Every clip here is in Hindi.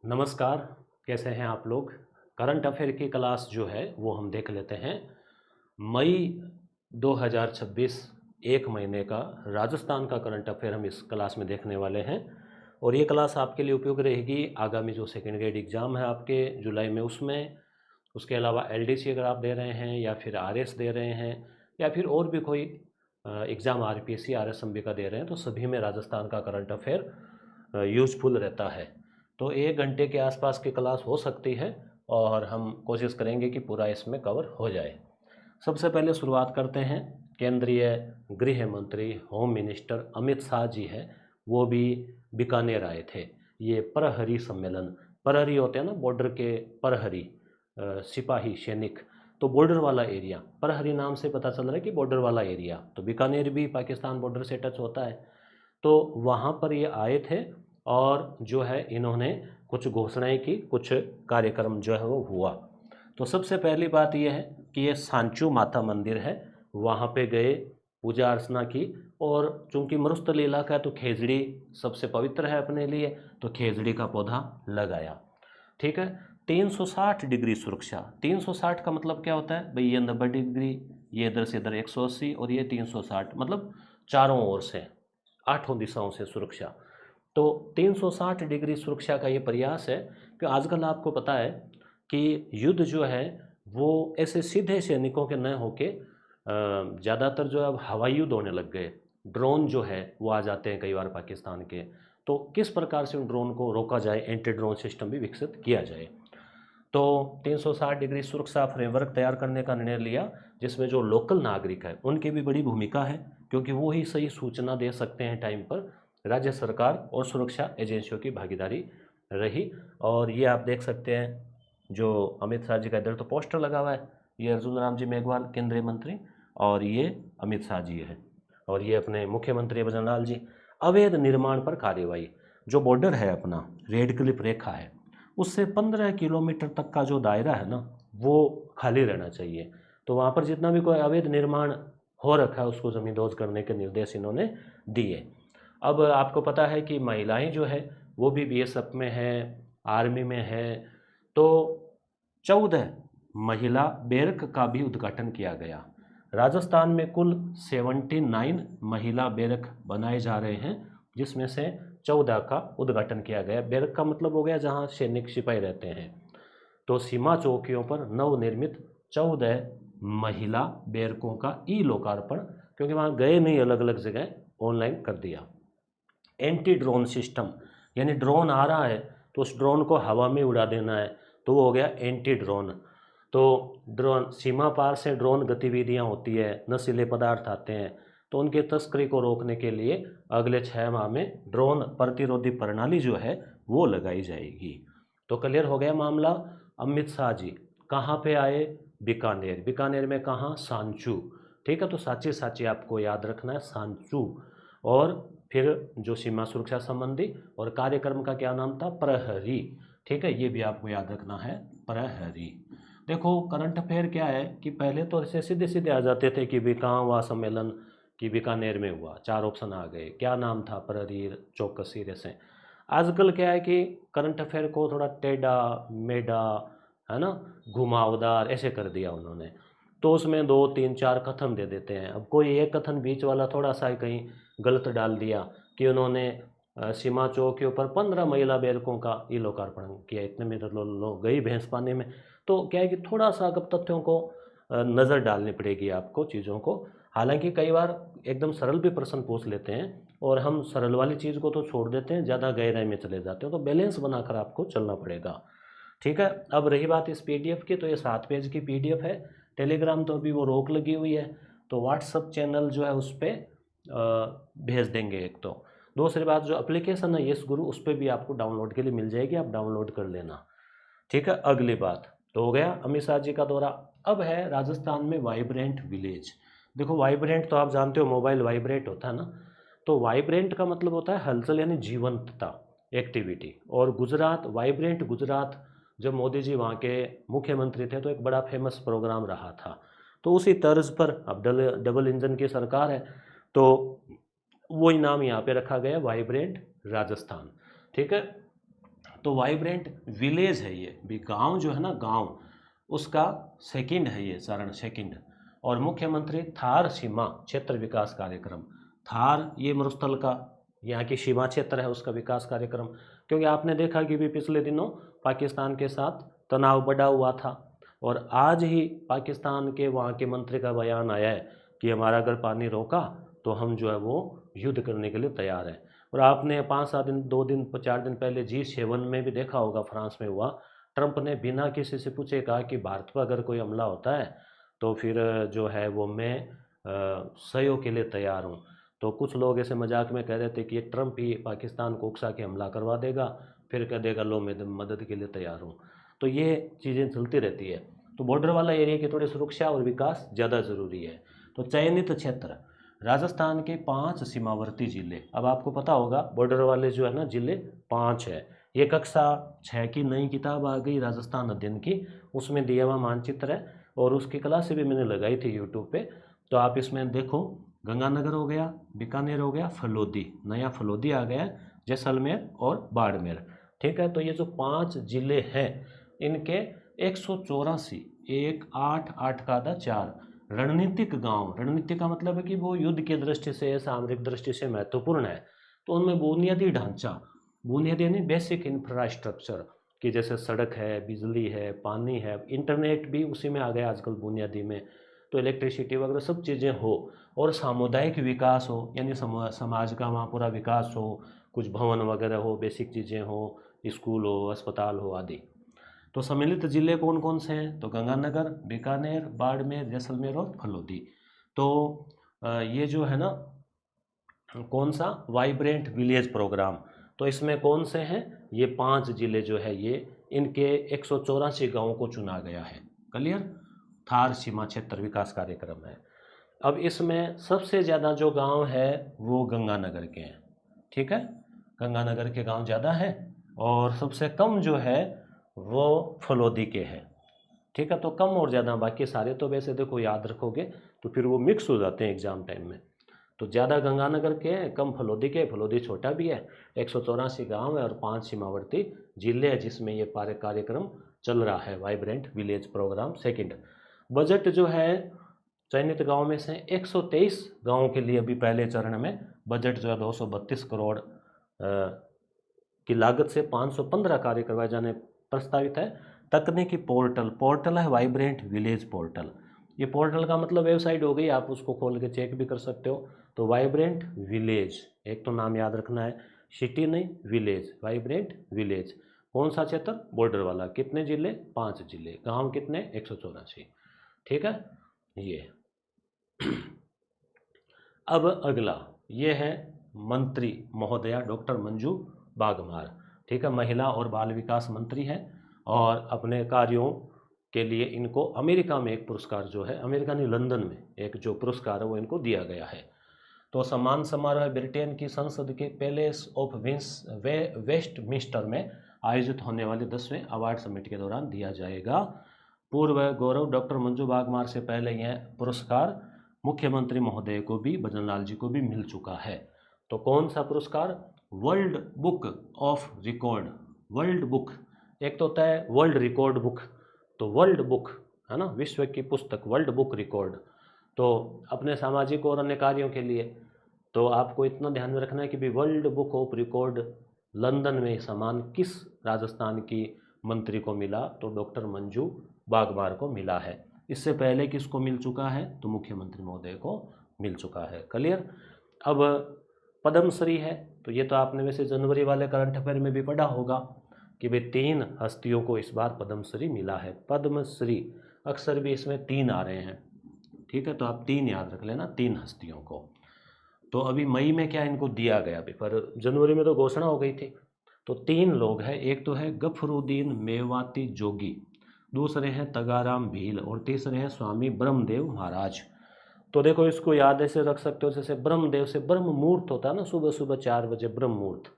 नमस्कार। कैसे हैं आप लोग। करंट अफेयर की क्लास जो है वो हम देख लेते हैं। मई 2026 एक महीने का राजस्थान का करंट अफेयर हम इस क्लास में देखने वाले हैं। और ये क्लास आपके लिए उपयोगी रहेगी आगामी जो सेकेंड ग्रेड एग्ज़ाम है आपके जुलाई में उसमें। उसके अलावा एलडीसी अगर आप दे रहे हैं या फिर आरएस दे रहे हैं या फिर और भी कोई एग्ज़ाम आरपीएससी आरएसएमबी का दे रहे हैं तो सभी में राजस्थान का करंट अफेयर यूजफुल रहता है। तो 1 घंटे के आसपास की क्लास हो सकती है और हम कोशिश करेंगे कि पूरा इसमें कवर हो जाए। सबसे पहले शुरुआत करते हैं। केंद्रीय गृह मंत्री होम मिनिस्टर अमित शाह जी हैं, वो भी बीकानेर आए थे। ये प्रहरी सम्मेलन, प्रहरी होते हैं ना बॉर्डर के प्रहरी, सिपाही सैनिक, तो बॉर्डर वाला एरिया प्रहरी नाम से पता चल रहा है कि बॉर्डर वाला एरिया, तो बीकानेर भी पाकिस्तान बॉर्डर से टच होता है। तो वहाँ पर ये आए थे और जो है इन्होंने कुछ घोषणाएं की, कुछ कार्यक्रम जो है वो हुआ। तो सबसे पहली बात यह है कि ये सांचू माता मंदिर है, वहाँ पे गए, पूजा अर्चना की। और चूंकि मरुस्थल इलाका है तो खेजड़ी सबसे पवित्र है अपने लिए, तो खेजड़ी का पौधा लगाया। ठीक है। 360 डिग्री सुरक्षा। 360 का मतलब क्या होता है भाई, ये 90 डिग्री, ये इधर से इधर 180 और ये 360, मतलब चारों ओर से, आठों दिशाओं से सुरक्षा। तो 360 डिग्री सुरक्षा का ये प्रयास है कि आजकल आपको पता है कि युद्ध जो है वो ऐसे सीधे सैनिकों के न होके ज़्यादातर जो है अब हवाई युद्ध होने लग गए। ड्रोन जो है वो आ जाते हैं कई बार पाकिस्तान के। तो किस प्रकार से उन ड्रोन को रोका जाए, एंटी ड्रोन सिस्टम भी विकसित किया जाए। तो 360 डिग्री सुरक्षा फ्रेमवर्क तैयार करने का निर्णय लिया, जिसमें जो लोकल नागरिक है उनकी भी बड़ी भूमिका है, क्योंकि वो ही सही सूचना दे सकते हैं टाइम पर। राज्य सरकार और सुरक्षा एजेंसियों की भागीदारी रही। और ये आप देख सकते हैं, जो अमित शाह जी का इधर तो पोस्टर लगा हुआ है, ये अर्जुन राम जी मेघवाल केंद्रीय मंत्री, और ये अमित शाह जी है, और ये अपने मुख्यमंत्री भजनलाल जी। अवैध निर्माण पर कार्रवाई। जो बॉर्डर है अपना, रेड क्लिफ रेखा है, उससे 15 किलोमीटर तक का जो दायरा है ना, वो खाली रहना चाहिए। तो वहाँ पर जितना भी कोई अवैध निर्माण हो रखा है उसको जमींदोज करने के निर्देश इन्होंने दिए। अब आपको पता है कि महिलाएं जो है वो भी बीएसएफ में है, आर्मी में है। तो 14 महिला बैरक का भी उद्घाटन किया गया। राजस्थान में कुल 79 महिला बैरक बनाए जा रहे हैं, जिसमें से 14 का उद्घाटन किया गया। बैरक का मतलब हो गया जहां सैनिक सिपाही रहते हैं। तो सीमा चौकियों पर नवनिर्मित 14 महिला बैरकों का ई लोकार्पण, क्योंकि वहां गए नहीं, अलग अलग जगह ऑनलाइन कर दिया। एंटी ड्रोन सिस्टम, यानी ड्रोन आ रहा है तो उस ड्रोन को हवा में उड़ा देना है, तो वो हो गया एंटी ड्रोन। तो ड्रोन सीमा पार से ड्रोन गतिविधियां होती है, नशीले पदार्थ आते हैं, तो उनके तस्करी को रोकने के लिए अगले 6 माह में ड्रोन प्रतिरोधी प्रणाली जो है वो लगाई जाएगी। तो क्लियर हो गया मामला। अमित शाह जी कहाँ पे आए? बीकानेर। बीकानेर में कहाँ? सांचू। ठीक है, तो साची साची आपको याद रखना है, सांचू। और फिर जो सीमा सुरक्षा संबंधी, और कार्यक्रम का क्या नाम था? प्रहरी। ठीक है, ये भी आपको याद रखना है, प्रहरी। देखो करंट अफेयर क्या है कि पहले तो ऐसे सीधे सीधे आ जाते थे कि भी कहाँ हुआ सम्मेलन, कि बीकानेर में हुआ, 4 ऑप्शन आ गए, क्या नाम था? प्रहरी, चौकसी, जैसे। आजकल क्या है कि करंट अफेयर को थोड़ा टेढ़ा मेढ़ा, है ना, घुमावदार ऐसे कर दिया उन्होंने। तो उसमें 2 3 4 कथन दे देते हैं। अब कोई एक कथन बीच वाला थोड़ा सा कहीं गलत डाल दिया कि उन्होंने सीमा चौक के ऊपर 15 महिला बैरकों का ई लोकार्पण किया, इतने में तो लोग गई भैंस पानी में। तो क्या है कि थोड़ा सा अगर तथ्यों को नज़र डालनी पड़ेगी आपको चीज़ों को। हालांकि कई बार एकदम सरल भी प्रश्न पूछ लेते हैं और हम सरल वाली चीज़ को तो छोड़ देते हैं, ज़्यादा गहराई में चले जाते हैं, तो बैलेंस बनाकर आपको चलना पड़ेगा। ठीक है। अब रही बात इस पीडीएफ की, तो ये 7 पेज की पीडीएफ है। टेलीग्राम तो अभी वो रोक लगी हुई है, तो व्हाट्सअप चैनल जो है उस पर भेज देंगे एक तो। दूसरी बात, जो एप्लीकेशन है यस गुरु, उस पर भी आपको डाउनलोड के लिए मिल जाएगी, आप डाउनलोड कर लेना। ठीक है। अगली बात तो हो गया अमित शाह जी का दौरा। अब है राजस्थान में वाइब्रेंट विलेज। देखो वाइब्रेंट तो आप जानते हो, मोबाइल वाइब्रेट होता है ना, तो वाइब्रेंट का मतलब होता है हलचल, यानी जीवंतता, एक्टिविटी। और गुजरात, वाइब्रेंट गुजरात, जब मोदी जी वहाँ के मुख्यमंत्री थे तो एक बड़ा फेमस प्रोग्राम रहा था। तो उसी तर्ज पर अब डबल इंजन की सरकार है, तो वही नाम यहाँ पे रखा गया, वाइब्रेंट राजस्थान। ठीक है। तो वाइब्रेंट विलेज है ये भी, गांव जो है ना गांव, उसका सेकंड है ये चरण, सेकंड। और मुख्यमंत्री थार सीमा क्षेत्र विकास कार्यक्रम, थार ये मरुस्थल का यहाँ की सीमा क्षेत्र है उसका विकास कार्यक्रम। क्योंकि आपने देखा कि भी पिछले दिनों पाकिस्तान के साथ तनाव बढ़ा हुआ था, और आज ही पाकिस्तान के वहाँ के मंत्री का बयान आया है कि हमारा अगर पानी रोका तो हम जो है वो युद्ध करने के लिए तैयार हैं। और आपने 5-7 दिन 2 दिन 4 दिन पहले G7 में भी देखा होगा, फ्रांस में हुआ, ट्रंप ने बिना किसी से पूछे कहा कि भारत पर अगर कोई हमला होता है तो फिर जो है वो मैं सहयोग के लिए तैयार हूँ। तो कुछ लोग ऐसे मजाक में कह रहे थे कि ये ट्रंप ही पाकिस्तान को उकसा के हमला करवा देगा, फिर कह देगा लो मैं मदद के लिए तैयार हूँ। तो ये चीज़ें चलती रहती है। तो बॉर्डर वाला एरिया की थोड़ी सुरक्षा और विकास ज़्यादा ज़रूरी है। तो चयनित क्षेत्र, राजस्थान के 5 सीमावर्ती जिले, अब आपको पता होगा बॉर्डर वाले जो है ना जिले 5 है। ये कक्षा 6 की नई किताब आ गई राजस्थान अध्ययन की, उसमें दिया हुआ मानचित्र है, और उसकी क्लासें भी मैंने लगाई थी यूट्यूब पे, तो आप इसमें देखो। गंगानगर हो गया, बीकानेर हो गया, फलोदी, नया फलोदी आ गया, जैसलमेर और बाड़मेर। ठीक है, तो ये जो 5 जिले हैं इनके 184, 1 8 8 का आधा 4 रणनीतिक गांव, रणनीतिक का मतलब है कि वो युद्ध की दृष्टि से, सामरिक दृष्टि से महत्वपूर्ण है। तो उनमें बुनियादी ढांचा, बुनियादी यानी बेसिक इंफ्रास्ट्रक्चर, कि जैसे सड़क है, बिजली है, पानी है, इंटरनेट भी उसी में आ गया आजकल बुनियादी में, तो इलेक्ट्रिसिटी वगैरह सब चीज़ें हो, और सामुदायिक विकास हो, यानी समाज का वहाँ पूरा विकास हो, कुछ भवन वगैरह हो, बेसिक चीज़ें हो, स्कूल हो, अस्पताल हो आदि। तो सम्मिलित जिले कौन कौन से हैं? तो गंगानगर, बीकानेर, बाड़मेर, जैसलमेर और फलोदी। तो ये जो है ना कौन सा वाइब्रेंट विलेज प्रोग्राम, तो इसमें कौन से हैं? ये 5 जिले जो है ये, इनके 184 गाँवों को चुना गया है। क्लियर? थार सीमा क्षेत्र विकास कार्यक्रम है। अब इसमें सबसे ज़्यादा जो गांव है वो गंगानगर के हैं। ठीक है, गंगानगर के गांव ज़्यादा हैं, और सबसे कम जो है वो फलोदी के हैं। ठीक है, तो कम और ज़्यादा, बाकी सारे तो वैसे देखो याद रखोगे तो फिर वो मिक्स हो जाते हैं एग्जाम टाइम में। तो ज़्यादा गंगानगर के हैं, कम फलोदी के, फलोदी छोटा भी है, 184 गाँव है और 5 सीमावर्ती जिले हैं जिसमें ये कार्यक्रम चल रहा है, vibrant village programme second. Budget जो है चयनित गाँव में से 123 गाँवों के लिए अभी पहले चरण में बजट जो है 232 करोड़ की लागत से 515 कार्य करवाए जाने प्रस्तावित है। तकनीकी पोर्टल, पोर्टल है वाइब्रेंट विलेज पोर्टल। ये पोर्टल का मतलब वेबसाइट हो गई, आप उसको खोल के चेक भी कर सकते हो। तो वाइब्रेंट विलेज, एक तो नाम याद रखना है, सिटी नहीं विलेज, वाइब्रेंट विलेज। कौन सा क्षेत्र? बॉर्डर वाला। कितने जिले? 5 जिले। गांव कितने? 184। ठीक है ये। अब अगला ये है मंत्री महोदया डॉक्टर मंजू बागमार। ठीक है, महिला और बाल विकास मंत्री हैं, और अपने कार्यों के लिए इनको अमेरिका में एक पुरस्कार जो है, अमेरिका नहीं लंदन में एक जो पुरस्कार है वो इनको दिया गया है। तो सम्मान समारोह ब्रिटेन की संसद के पैलेस ऑफ वेस्टमिंस्टर में आयोजित होने वाले 10वें अवार्ड समिट के दौरान दिया जाएगा। पूर्व गौरव डॉक्टर मंजू बागमार से पहले यह पुरस्कार मुख्यमंत्री महोदय को भी, भजनलाल जी को भी मिल चुका है। तो कौन सा पुरस्कार? World book of record. World book, एक तो होता है वर्ल्ड रिकॉर्ड बुक, तो वर्ल्ड बुक है ना, विश्व की पुस्तक, वर्ल्ड बुक रिकॉर्ड। तो अपने सामाजिक और अन्य कार्यों के लिए तो आपको इतना ध्यान में रखना है कि भी world book of record London में सम्मान किस राजस्थान की मंत्री को मिला? तो डॉक्टर मंजू बागमार को मिला है। इससे पहले किसको मिल चुका है? तो मुख्यमंत्री महोदय को मिल चुका है। क्लियर? अब पद्मश्री है, तो ये तो आपने वैसे जनवरी वाले करंट अफेयर में भी पढ़ा होगा कि भाई 3 हस्तियों को इस बार पद्मश्री मिला है। पद्मश्री अक्सर भी इसमें 3 आ रहे हैं। ठीक है, तो आप 3 याद रख लेना, 3 हस्तियों को। तो अभी मई में क्या इनको दिया गया भी, पर जनवरी में तो घोषणा हो गई थी। तो 3 लोग हैं, एक तो है गफरुद्दीन मेवाती जोगी, दूसरे हैं तगाराम भील, और तीसरे हैं स्वामी ब्रह्मदेव महाराज। तो देखो इसको याद ऐसे रख सकते हो, जैसे ब्रह्मदेव से ब्रह्म मुहूर्त होता है ना, सुबह सुबह 4 बजे ब्रह्म मुहूर्त।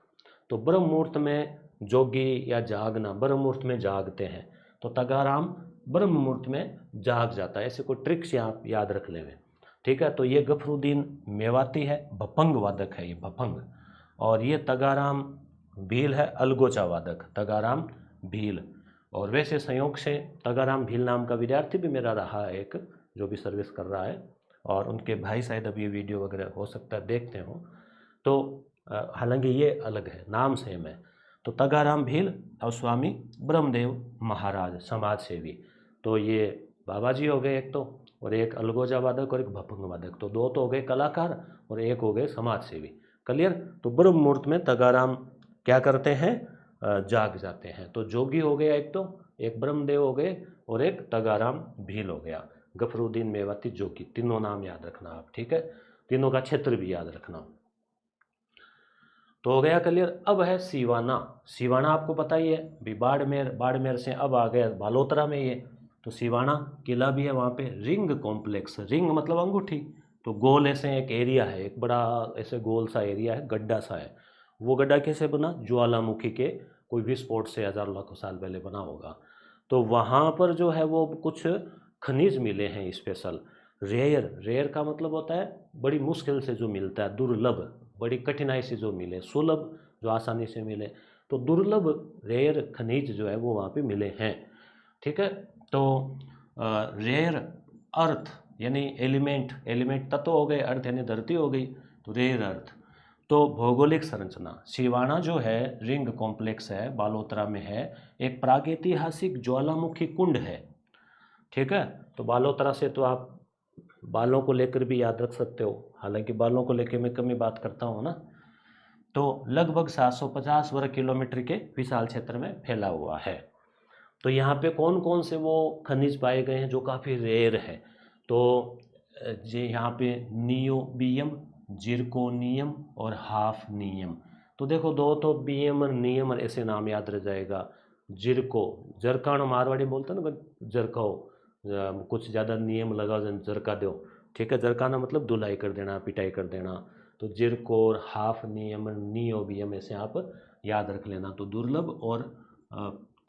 तो ब्रह्म मुहूर्त में जोगी या जागना, ब्रह्म मुहूर्त में जागते हैं, तो तगाराम ब्रह्म मुहूर्त में जाग जाता है। ऐसे कोई ट्रिक्स आप याद रख लेंगे। ठीक है, तो ये गफरुद्दीन मेवाती है, भपंग वादक है ये, भपंग। और ये तगाराम भील है अलगोजा वादक तगाराम भील। और वैसे संयोग से तगाराम भील नाम का विद्यार्थी भी मेरा रहा है एक, जो भी सर्विस कर रहा है, और उनके भाई शायद अभी वीडियो वगैरह हो सकता है देखते हो। तो हालांकि ये अलग है, नाम सेम है। तो तगाराम भील और स्वामी ब्रह्मदेव महाराज समाज सेवी, तो ये बाबा जी हो गए एक तो, और एक अलगोजा वादक और एक भपंग वादक, तो दो तो हो गए कलाकार और एक हो गए समाज सेवी। क्लियर। तो ब्रह्म मुहूर्त में तगाराम क्या करते हैं, जाग जाते हैं। तो जोगी हो गया एक तो, एक ब्रह्मदेव हो गए और एक तगाराम भील हो गया। गफरुद्दीन मेवाती जोगी, तीनों नाम याद रखना आप, ठीक है। तीनों का क्षेत्र भी याद रखना। तो हो गया क्लियर। अब है सिवाना। सिवाना आपको पता ही है, भी बाड़मेर से अब आ गया बालोतरा में ये। तो सिवाना किला भी है वहाँ पे। रिंग कॉम्प्लेक्स, रिंग मतलब अंगूठी, तो गोल ऐसे एक एरिया है, एक बड़ा ऐसे गोल सा एरिया है, गड्ढा सा है। वो गड्ढा कैसे बना, ज्वालामुखी के कोई विस्फोट से हज़ारों लाखों साल पहले बना होगा। तो वहाँ पर जो है वो कुछ खनिज मिले हैं स्पेशल। रेयर, रेयर का मतलब होता है बड़ी मुश्किल से जो मिलता है, दुर्लभ, बड़ी कठिनाई से जो मिले, सुलभ जो आसानी से मिले। तो दुर्लभ रेयर खनिज जो है वो वहाँ पे मिले हैं, ठीक है। तो रेयर अर्थ यानी एलिमेंट, एलिमेंट तत्व हो गए, अर्थ यानी धरती हो गई, तो रेयर अर्थ। तो भौगोलिक संरचना, सिवाना जो है रिंग कॉम्प्लेक्स है, बालोतरा में है, एक प्रागैतिहासिक ज्वालामुखी कुंड है, ठीक है। तो बालोतरा से तो आप बालों को लेकर भी याद रख सकते हो, हालांकि बालों को लेकर मैं कम ही बात करता हूँ ना। तो लगभग 750 वर्ग किलोमीटर के विशाल क्षेत्र में फैला हुआ है। तो यहाँ पे कौन कौन से वो खनिज पाए गए हैं जो काफ़ी रेयर है। तो ये यहाँ पे नियोबियम, जिरकोनियम और हाफनियम। तो देखो दो तो बियम और नियम और ऐसे नाम याद रह जाएगा। जिरको, जरकानो मारवाड़ी बोलते हैं ना, जरकाओ, कुछ ज़्यादा नियम लगा जरका दो, ठीक है। जरकाना मतलब धुलाई कर देना, पिटाई कर देना। तो जिरको और हाफ नियम, नियोबियम ऐसे आप याद रख लेना। तो दुर्लभ और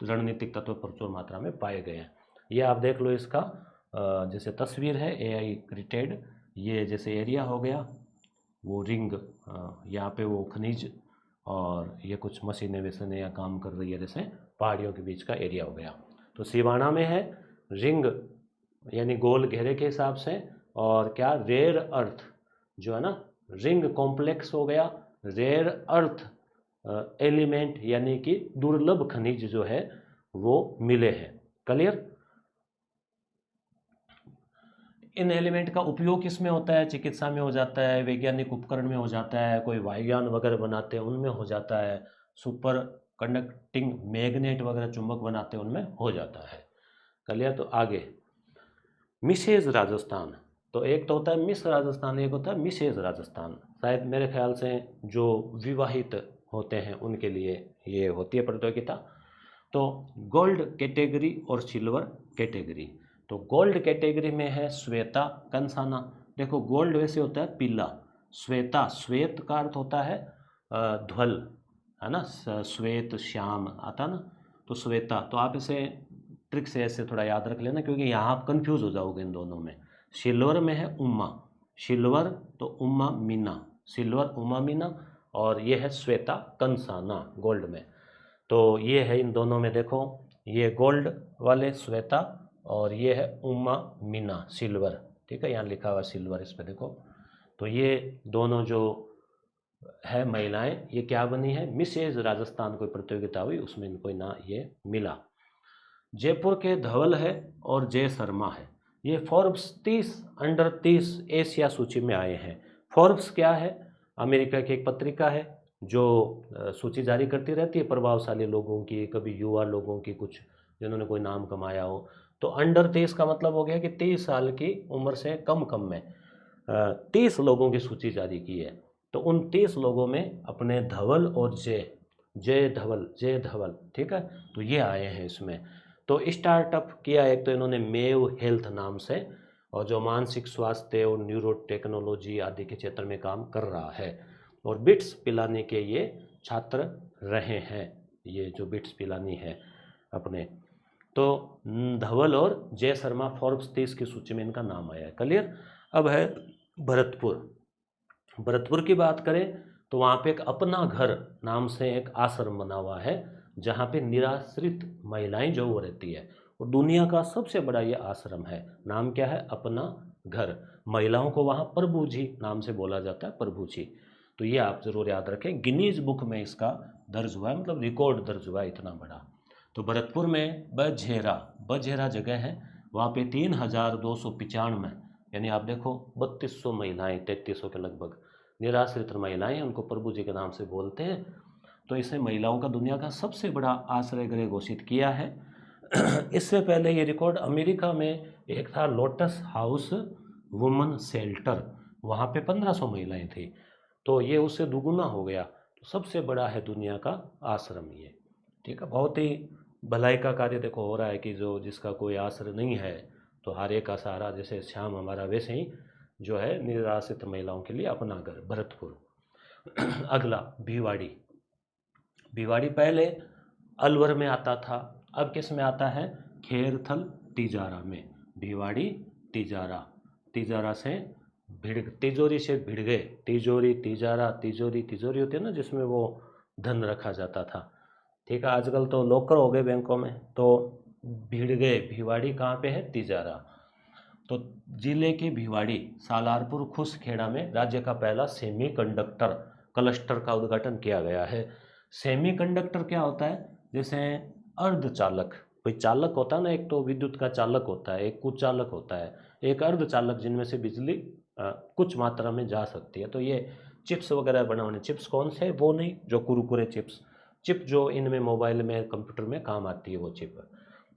रणनीतिक तत्व प्रचुर मात्रा में पाए गए हैं। ये आप देख लो, इसका जैसे तस्वीर है AI क्रिएटेड, ये जैसे एरिया हो गया वो रिंग, यहाँ पे वो खनिज और ये कुछ मशीनें वैसे या काम कर रही है, जैसे पहाड़ियों के बीच का एरिया हो गया। तो सिवाना में है रिंग यानी गोल घेरे के हिसाब से, और क्या रेयर अर्थ जो है ना, रिंग कॉम्प्लेक्स हो गया, रेयर अर्थ एलिमेंट यानी कि दुर्लभ खनिज जो है वो मिले हैं। क्लियर। इन एलिमेंट का उपयोग किस में होता है, चिकित्सा में हो जाता है, वैज्ञानिक उपकरण में हो जाता है, कोई वायुयान वगैरह बनाते हैं उनमें हो जाता है, सुपर कंडक्टिंग मैग्नेट वगैरह चुंबक बनाते हैं उनमें हो जाता है। क्लियर। तो आगे मिसेज राजस्थान, तो एक तो होता है मिस राजस्थान, एक होता है मिसेज राजस्थान। शायद मेरे ख्याल से जो विवाहित होते हैं उनके लिए ये होती है प्रतियोगिता। तो गोल्ड कैटेगरी और सिल्वर कैटेगरी। तो गोल्ड कैटेगरी में है श्वेता कंसाना। देखो गोल्ड वैसे होता है पीला, श्वेता, श्वेत का अर्थ होता है ध्वल, है ना, श्वेत श्याम आता ना, तो श्वेता। तो आप इसे ट्रिक से ऐसे थोड़ा याद रख लेना, क्योंकि यहाँ आप कंफ्यूज हो जाओगे इन दोनों में। सिल्वर में है उमा, सिल्वर तो उमा मीना, सिल्वर उमा मीना, और ये है श्वेता कंसाना गोल्ड में। तो ये है इन दोनों में, देखो ये गोल्ड वाले श्वेता और ये है उमा मीना सिल्वर, ठीक है। यहाँ लिखा हुआ सिल्वर इस पे देखो। तो ये दोनों जो है महिलाएं, ये क्या बनी है, मिसेज राजस्थान कोई प्रतियोगिता हुई उसमें इनको ना ये मिला। जयपुर के धवल है और जय शर्मा है, ये फोर्ब्स 30 अंडर 30 एशिया सूची में आए हैं। फोर्ब्स क्या है, अमेरिका की एक पत्रिका है जो सूची जारी करती रहती है प्रभावशाली लोगों की, कभी युवा लोगों की, कुछ जिन्होंने कोई नाम कमाया हो। तो अंडर 30 का मतलब हो गया कि 30 साल की उम्र से कम कम में 30 लोगों की सूची जारी की है। तो उन 30 लोगों में अपने धवल और जय धवल, ठीक है। तो ये आए हैं इसमें। तो स्टार्टअप किया एक तो इन्होंने मेव हेल्थ नाम से, और जो मानसिक स्वास्थ्य और न्यूरो टेक्नोलॉजी आदि के क्षेत्र में काम कर रहा है, और बिट्स पिलानी के ये छात्र रहे हैं, ये जो बिट्स पिलानी है अपने। तो धवल और जय शर्मा फोर्ब्स 30 की सूची में इनका नाम आया है। क्लियर। अब है भरतपुर। भरतपुर की बात करें तो वहाँ पे एक अपना घर नाम से एक आश्रम बना हुआ है, जहाँ पे निराश्रित महिलाएं जो वो रहती है। और दुनिया का सबसे बड़ा ये आश्रम है। नाम क्या है? अपना घर। महिलाओं को वहाँ प्रभु जी नाम से बोला जाता है, प्रभु जी। तो ये आप ज़रूर याद रखें। गिनीज बुक में इसका दर्ज हुआ है, मतलब रिकॉर्ड दर्ज हुआ है इतना बड़ा। तो भरतपुर में बझेरा जगह है, वहाँ पे 3295, यानी आप देखो 3200 महिलाएं, 3300 के लगभग निराश्रित महिलाएं, उनको प्रभु जी के नाम से बोलते हैं। तो इसे महिलाओं का दुनिया का सबसे बड़ा आश्रय गृह घोषित किया है। इससे पहले ये रिकॉर्ड अमेरिका में एक था, लोटस हाउस वुमन शेल्टर, वहाँ पे 1500 महिलाएं थी। तो ये उससे दुगुना हो गया। तो सबसे बड़ा है दुनिया का आश्रम ये। ठीक है, बहुत ही भलाई का कार्य देखो हो रहा है कि जो जिसका कोई आश्रय नहीं है तो हर एक का सहारा, जैसे श्याम हमारा, वैसे ही जो है निराश्रित महिलाओं के लिए अपना घर भरतपुर। अगला भिवाड़ी। भिवाड़ी पहले अलवर में आता था, अब किस में आता है? खेरथल तिजारा में। भिवाड़ी तिजारा, तिजारा से तिजोरी से भिड़गे, तिजोरी तिजारा, तिजोरी होती है ना जिसमें वो धन रखा जाता था। ठीक है, आजकल तो लॉकर हो गए बैंकों में। तो भिड़गे भिवाड़ी कहाँ पे है? तिजारा। तो जिले के भिवाड़ी सालारपुर खुसखेड़ा में राज्य का पहला सेमीकंडक्टर क्लस्टर का उद्घाटन किया गया है। सेमीकंडक्टर क्या होता है? जैसे अर्धचालक, कोई चालक होता है ना, एक तो विद्युत का चालक होता है, एक कुचालक होता है, एक अर्धचालक, जिनमें से बिजली कुछ मात्रा में जा सकती है। तो ये चिप्स वगैरह बनाने, चिप्स कौन से? वो नहीं जो कुरकुरे चिप्स, चिप जो इनमें मोबाइल में कंप्यूटर में काम आती है वो चिप।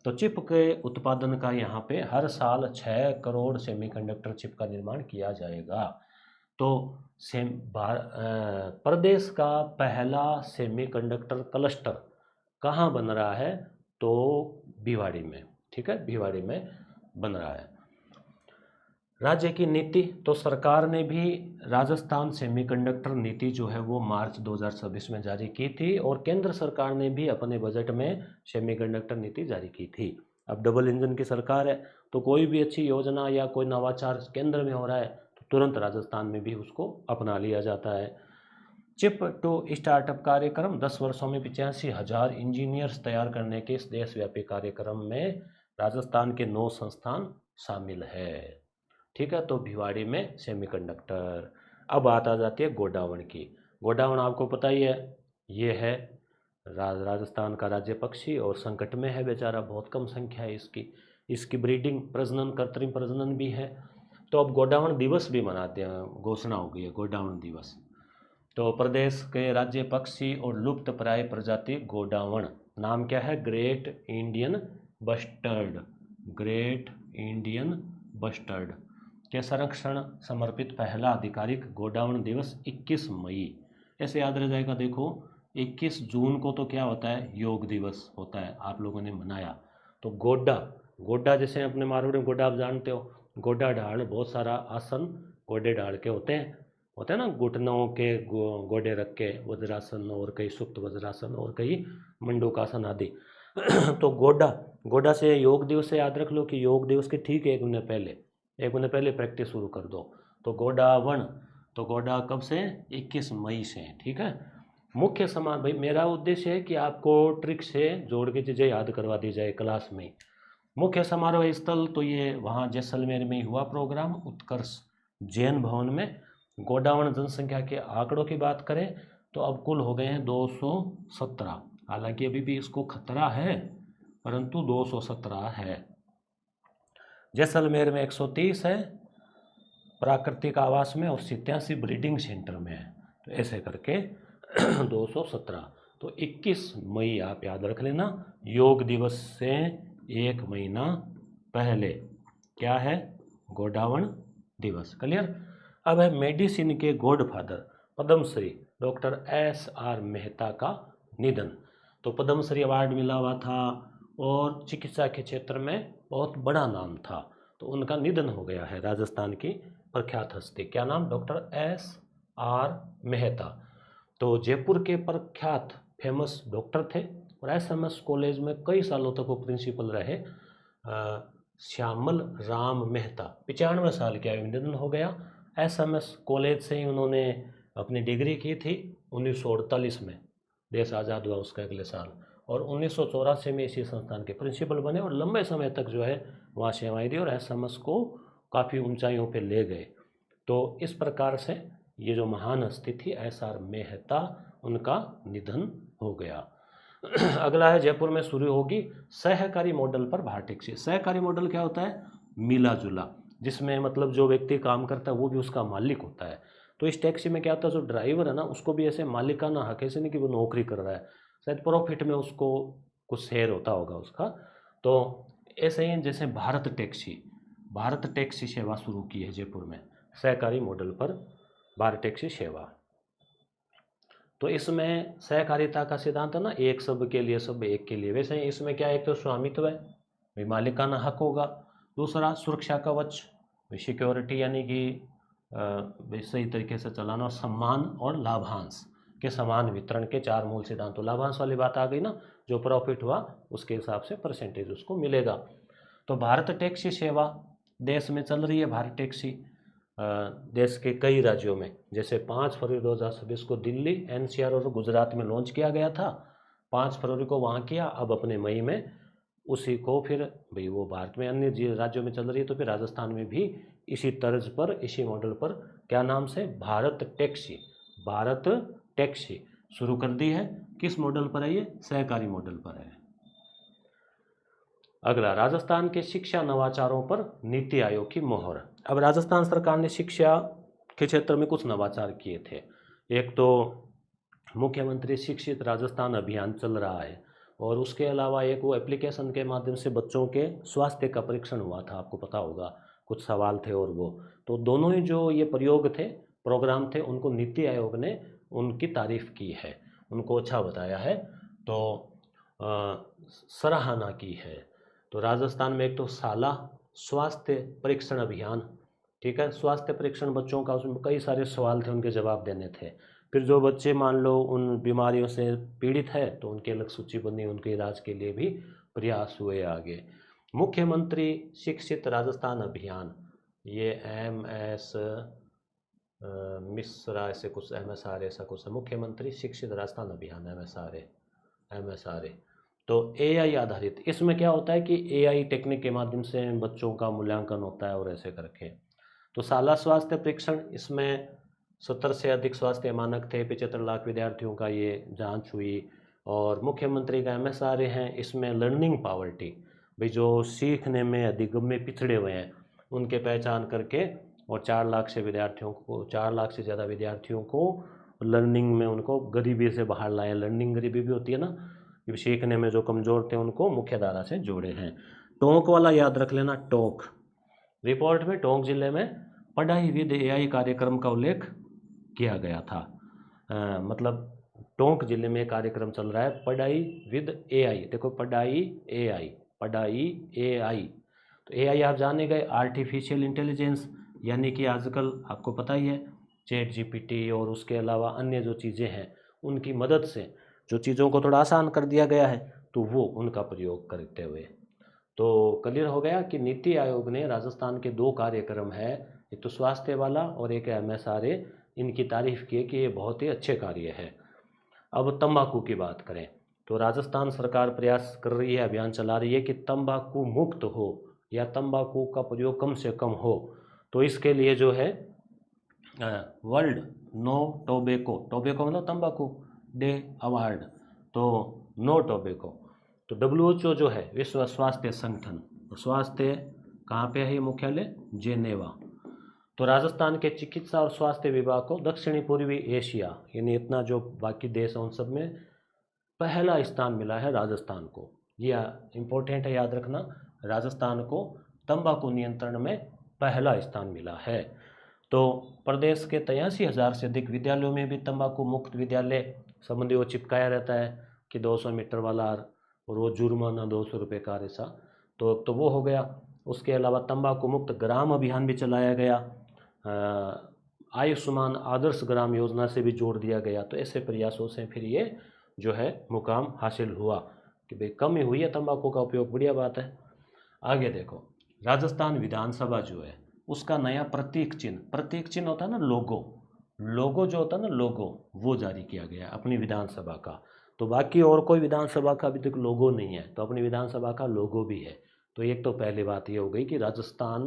तो चिप के उत्पादन का यहाँ पे हर साल 6 करोड़ सेमीकंडक्टर चिप का निर्माण किया जाएगा। तो प्रदेश का पहला सेमीकंडक्टर क्लस्टर कहाँ बन रहा है? तो भिवाड़ी में। ठीक है, भिवाड़ी में बन रहा है। राज्य की नीति, तो सरकार ने भी राजस्थान सेमीकंडक्टर नीति जो है वो मार्च 2026 में जारी की थी, और केंद्र सरकार ने भी अपने बजट में सेमीकंडक्टर नीति जारी की थी। अब डबल इंजन की सरकार है, तो कोई भी अच्छी योजना या कोई नवाचार केंद्र में हो रहा है तो तुरंत राजस्थान में भी उसको अपना लिया जाता है। चिप टू स्टार्टअप कार्यक्रम, 10 वर्षों में 85,000 इंजीनियर्स तैयार करने के इस देशव्यापी कार्यक्रम में राजस्थान के 9 संस्थान शामिल है। ठीक है, तो भिवाड़ी में सेमीकंडक्टर। अब बात आ जाती है गोडावण की। गोडावण आपको पता ही है, ये है राजस्थान का राज्य पक्षी, और संकट में है बेचारा, बहुत कम संख्या है इसकी। इसकी ब्रीडिंग, प्रजनन, कृत्रिम प्रजनन भी है। तो अब गोडावण दिवस भी मनाते हैं, घोषणा हो गई है गोडावण दिवस। तो प्रदेश के राज्य पक्षी और लुप्त प्राय प्रजाति गोडावण, नाम क्या है? Great Indian bustard, great Indian bustard के संरक्षण समर्पित पहला आधिकारिक गोडावण दिवस 21 मई। ऐसे याद रह जाएगा। देखो 21 जून को तो क्या होता है? योग दिवस होता है, आप लोगों ने मनाया। तो गोड्डा जैसे अपने मारवाड़ी में गोड्डा आप जानते हो, गोड्डा ढाल, बहुत सारा आसन गोडे ढाल के होते हैं ना, घुटनों के गोडे रख के वज्रासन, और कई सुप्त वज्रासन, और कई मंडूकासन आदि। तो गोड्डा से योग दिवस से याद रख लो कि योग दिवस के ठीक 1 महीने पहले प्रैक्टिस शुरू कर दो। तो गोडावण, तो गोडा कब से? 21 मई से। ठीक है, मुख्य समारोह, भाई मेरा उद्देश्य है कि आपको ट्रिक से जोड़ के चीज़ें याद करवा दी जाए क्लास में। मुख्य समारोह स्थल, तो ये वहाँ जैसलमेर में हुआ प्रोग्राम, उत्कर्ष जैन भवन में। गोडावण जनसंख्या के आंकड़ों की बात करें तो अब कुल हो गए हैं 217। हालांकि अभी भी इसको खतरा है, परंतु 217 है। जैसलमेर में 130 है प्राकृतिक आवास में, और 87 ब्रीडिंग सेंटर में है। तो ऐसे करके 217। तो 21 मई आप याद रख लेना, योग दिवस से 1 महीना पहले क्या है? गोडावण दिवस। क्लियर? अब है मेडिसिन के godfather Padmashri doctor SR Mehta का निधन। तो पद्मश्री अवार्ड मिला हुआ था, और चिकित्सा के क्षेत्र में बहुत बड़ा नाम था। तो उनका निधन हो गया है। राजस्थान की प्रख्यात हस्ती, क्या नाम? Doctor SR Mehta. तो जयपुर के प्रख्यात फेमस डॉक्टर थे, और SMS कॉलेज में कई सालों तक वो प्रिंसिपल रहे। श्यामल राम मेहता 95 साल की आयु में निधन हो गया। SMS कॉलेज से ही उन्होंने अपनी डिग्री की थी 1948 में, देश आज़ाद हुआ उसके अगले साल, और 1984 में इसी संस्थान के प्रिंसिपल बने और लंबे समय तक जो है वहाँ सेवाएं दी और एसएमएस को काफ़ी ऊंचाइयों पे ले गए। तो इस प्रकार से ये जो महान हस्ती थी एसआर मेहता, उनका निधन हो गया। अगला है जयपुर में शुरू होगी सहकारी मॉडल पर भार टैक्सी। सहकारी मॉडल क्या होता है? मिला जुला, जिसमें मतलब जो व्यक्ति काम करता है वो भी उसका मालिक होता है। तो इस टैक्सी में क्या होता है, जो ड्राइवर है ना उसको भी ऐसे मालिकाना हक, ऐसे नहीं कि वो नौकरी कर रहा है, शायद प्रॉफिट में उसको कुछ शेयर होता होगा उसका। तो ऐसे ही जैसे भारत टैक्सी सेवा शुरू की है जयपुर में, सहकारी मॉडल पर भारत टैक्सी सेवा। तो इसमें सहकारिता का सिद्धांत है ना, एक सब के लिए सब एक के लिए, वैसे ही इसमें क्या है, एक तो स्वामित्व है, भाई मालिकाना हक होगा। दूसरा सुरक्षा कवच, सिक्योरिटी, यानी कि सही तरीके से चलाना, और सम्मान और लाभांश के समान वितरण के चार मूल सिद्धांत। तो लाभांश वाली बात आ गई ना, जो प्रॉफिट हुआ उसके हिसाब से परसेंटेज उसको मिलेगा। तो भारत टैक्सी सेवा देश में चल रही है। भारत टैक्सी देश के कई राज्यों में, जैसे 5 फरवरी 2026 को दिल्ली, एनसीआर और गुजरात में लॉन्च किया गया था। 5 फरवरी को वहाँ किया, अब अपने मई में उसी को फिर भाई वो भारत में अन्य राज्यों में चल रही है, तो फिर राजस्थान में भी इसी तर्ज पर, इसी मॉडल पर, क्या नाम से, भारत टैक्सी शुरू कर दी है। किस मॉडल पर है ये? सहकारी मॉडल पर है। अगला, राजस्थान के शिक्षा नवाचारों पर नीति आयोग की मोहर। अब राजस्थान सरकार ने शिक्षा के क्षेत्र में कुछ नवाचार किए थे। एक तो मुख्यमंत्री शिक्षित राजस्थान अभियान चल रहा है, और उसके अलावा एक वो एप्लीकेशन के माध्यम से बच्चों के स्वास्थ्य का परीक्षण हुआ था, आपको पता होगा, कुछ सवाल थे और वो, तो दोनों ही जो ये प्रयोग थे, प्रोग्राम थे, उनको नीति आयोग ने उनकी तारीफ की है, उनको अच्छा बताया है, तो सराहना की है। तो राजस्थान में एक तो शाला स्वास्थ्य परीक्षण अभियान, ठीक है, स्वास्थ्य परीक्षण बच्चों का, उसमें कई सारे सवाल थे, उनके जवाब देने थे। फिर जो बच्चे मान लो उन बीमारियों से पीड़ित है, तो उनकी अलग सूची बनी, उनके इलाज के लिए भी प्रयास हुए आगे। मुख्यमंत्री शिक्षित राजस्थान अभियान, ये MS मिश्रा ऐसे कुछ, MSR ऐसा कुछ है, मुख्यमंत्री शिक्षित राजस्थान अभियान, MSRA। तो AI आधारित, इसमें क्या होता है कि AI टेक्निक के माध्यम से बच्चों का मूल्यांकन होता है और ऐसे करके। तो शाला स्वास्थ्य परीक्षण, इसमें 70 से अधिक स्वास्थ्य मानक थे, 75 लाख विद्यार्थियों का ये जांच हुई। और मुख्यमंत्री का MSRA है, इसमें लर्निंग पावर्टी, भाई जो सीखने में अधिगम में पिछड़े हुए हैं उनके पहचान करके, और 4 लाख से विद्यार्थियों को, 4 लाख से ज़्यादा विद्यार्थियों को लर्निंग में उनको गरीबी से बाहर लाए। लर्निंग गरीबी भी होती है ना, कि सीखने में जो कमज़ोर थे उनको मुख्य धारा से जोड़े हैं। टोंक वाला याद रख लेना, टोंक रिपोर्ट में टोंक जिले में पढ़ाई विद AI कार्यक्रम का उल्लेख किया गया था। मतलब टोंक जिले में कार्यक्रम चल रहा है पढ़ाई विद AI। देखो, पढ़ाई AI। तो AI आप जाने गए, आर्टिफिशियल इंटेलिजेंस, यानी कि आजकल आपको पता ही है ChatGPT और उसके अलावा अन्य जो चीज़ें हैं उनकी मदद से जो चीज़ों को थोड़ा आसान कर दिया गया है, तो वो उनका प्रयोग करते हुए। तो क्लियर हो गया कि नीति आयोग ने राजस्थान के 2 कार्यक्रम है, एक तो स्वास्थ्य वाला और एक MSRA, इनकी तारीफ की है कि ये बहुत ही अच्छे कार्य है। अब तंबाकू की बात करें तो राजस्थान सरकार प्रयास कर रही है, अभियान चला रही है कि तंबाकू मुक्त हो या तंबाकू का प्रयोग कम से कम हो। तो इसके लिए जो है वर्ल्ड नो टोबैको मतलब तंबाकू डे अवार्ड, तो नो टोबैको। तो WHO जो है, विश्व स्वास्थ्य संगठन, स्वास्थ्य कहाँ पे है ये मुख्यालय? जेनेवा। तो राजस्थान के चिकित्सा और स्वास्थ्य विभाग को दक्षिणी पूर्वी एशिया, यानी इतना जो बाकी देश है उन सब में पहला स्थान मिला है राजस्थान को। ये इम्पोर्टेंट है, याद रखना, राजस्थान को तंबाकू नियंत्रण में पहला स्थान मिला है। तो प्रदेश के 83,000 से अधिक विद्यालयों में भी तंबाकू मुक्त विद्यालय संबंधी वो चिपकाया रहता है कि 200 मीटर वाला, और वो जुर्माना 200 रुपये का, ऐसा। तो वो हो गया। उसके अलावा तंबाकू मुक्त ग्राम अभियान भी चलाया गया, आयुष्मान आदर्श ग्राम योजना से भी जोड़ दिया गया। तो ऐसे प्रयासों से फिर ये जो है मुकाम हासिल हुआ कि भाई कम ही हुई है तंबाकू का उपयोग, बढ़िया बात है। आगे देखो, राजस्थान विधानसभा जो है उसका नया प्रतीक चिन्ह होता है ना, लोगो, लोगो जो होता है ना, लोगो, वो जारी किया गया अपनी विधानसभा का। तो बाकी और कोई विधानसभा का अभी तक लोगो नहीं है, तो अपनी विधानसभा का लोगो भी है। तो एक तो पहली बात ये हो गई कि राजस्थान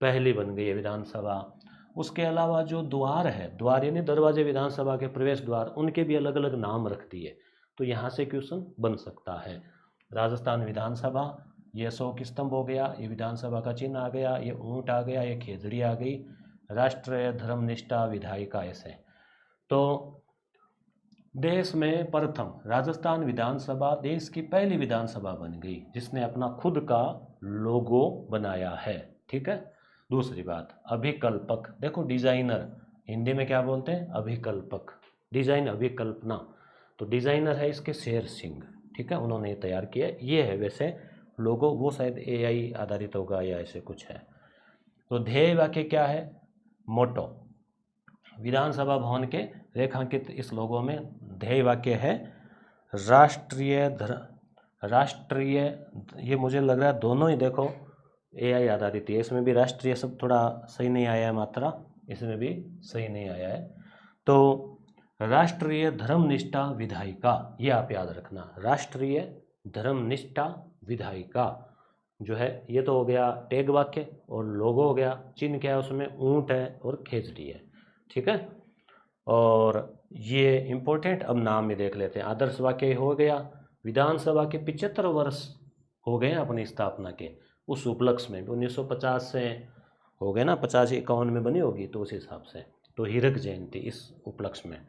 पहली बन गई है विधानसभा। उसके अलावा जो द्वार है, द्वार यानी दरवाजे, विधानसभा के प्रवेश द्वार, उनके भी अलग अलग नाम रख दिए। तो यहाँ से क्वेश्चन बन सकता है। राजस्थान विधानसभा, ये अशोक स्तंभ हो गया, ये विधानसभा का चिन्ह आ गया, ये ऊंट आ गया, ये खेजड़ी आ गई, राष्ट्रीय धर्मनिष्ठा विधायिका ऐसे। तो देश में प्रथम राजस्थान विधानसभा देश की पहली विधानसभा बन गई जिसने अपना खुद का लोगो बनाया है। ठीक है। दूसरी बात, अभिकल्पक, देखो डिजाइनर हिंदी में क्या बोलते हैं, अभिकल्पक, डिजाइन अभिकल्पना। तो डिजाइनर है इसके शेर सिंह। ठीक है, उन्होंने ये तैयार किया। ये है वैसे लोगो, वो शायद एआई आधारित होगा या ऐसे कुछ है। तो ध्येय वाक्य क्या है, मोटो, विधानसभा भवन के रेखांकित इस लोगों में ध्येय वाक्य है राष्ट्रीय, ये मुझे लग रहा है दोनों ही देखो एआई आधारित है, इसमें भी राष्ट्रीय शब्द थोड़ा सही नहीं आया है, मात्रा इसमें भी सही नहीं आया है। तो राष्ट्रीय धर्मनिष्ठा विधायिका, ये आप याद रखना, राष्ट्रीय धर्मनिष्ठा विधायिका जो है, ये तो हो गया टैग वाक्य। और लोगो हो गया, चिन्ह क्या है उसमें, ऊंट है और खेजड़ी है। ठीक है। और ये इम्पोर्टेंट, अब नाम में देख लेते हैं। आदर्श वाक्य हो गया, विधानसभा के 75 वर्ष हो गए अपनी स्थापना के, उस उपलक्ष्य में 1950 से हो गए ना, 50-51 में बनी होगी तो उस हिसाब से। तो हीरक जयंती इस उपलक्ष्य में।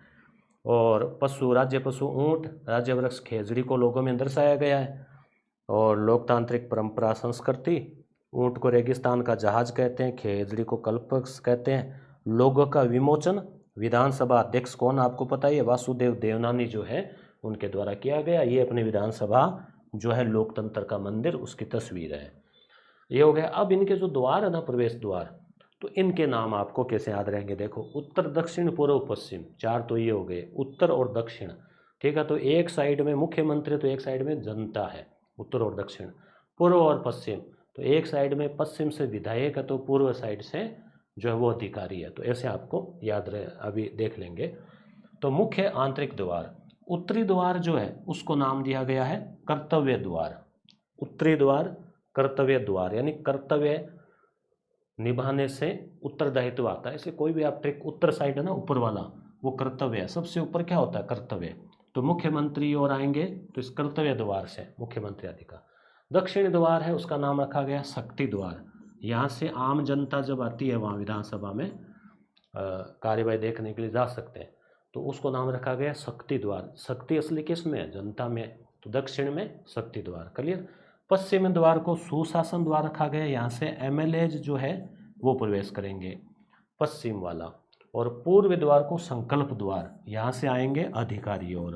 और पशु, राज्य पशु ऊंट, राज्य वृक्ष खेजड़ी को लोगों में दर्शाया गया है। और लोकतांत्रिक परंपरा संस्कृति, ऊंट को रेगिस्तान का जहाज कहते हैं, खेजड़ी को कल्पवृक्ष कहते हैं। लोगों का विमोचन, विधानसभा अध्यक्ष कौन आपको पता है, वासुदेव देवनानी जो है उनके द्वारा किया गया। ये अपनी विधानसभा जो है लोकतंत्र का मंदिर, उसकी तस्वीर है। ये हो गया। अब इनके जो द्वार है ना, प्रवेश द्वार, तो इनके नाम आपको कैसे याद रहेंगे, देखो उत्तर दक्षिण पूर्व पश्चिम, चार तो ये हो गए, उत्तर और दक्षिण। ठीक है, तो एक साइड में मुख्यमंत्री तो एक साइड में जनता है, उत्तर और दक्षिण। पूर्व और पश्चिम, तो एक साइड में पश्चिम से विधायक है तो पूर्व साइड से जो है वो अधिकारी है। तो ऐसे आपको याद रहे, अभी देख लेंगे। तो मुख्य आंतरिक द्वार, उत्तरी द्वार जो है उसको नाम दिया गया है कर्तव्य द्वार। उत्तरी द्वार कर्तव्य द्वार, यानी कर्तव्य निभाने से उत्तरदायित्व आता है। ऐसे कोई भी आप ट्रिक, उत्तर साइड है ना ऊपर वाला, वो कर्तव्य है, सबसे ऊपर क्या होता है, कर्तव्य। तो मुख्यमंत्री और आएंगे तो इस कर्तव्य द्वार से मुख्यमंत्री आदि का। दक्षिण द्वार है, उसका नाम रखा गया शक्ति द्वार। यहाँ से आम जनता जब आती है वहाँ विधानसभा में कार्यवाही देखने के लिए जा सकते हैं, तो उसको नाम रखा गया शक्ति द्वार। शक्ति असली किस में है, जनता में। तो दक्षिण में शक्ति द्वार, क्लियर। पश्चिम द्वार को सुशासन द्वार रखा गया, यहाँ से एमएलए जो है वो प्रवेश करेंगे, पश्चिम वाला। और पूर्व द्वार को संकल्प द्वार, यहाँ से आएंगे अधिकारी, और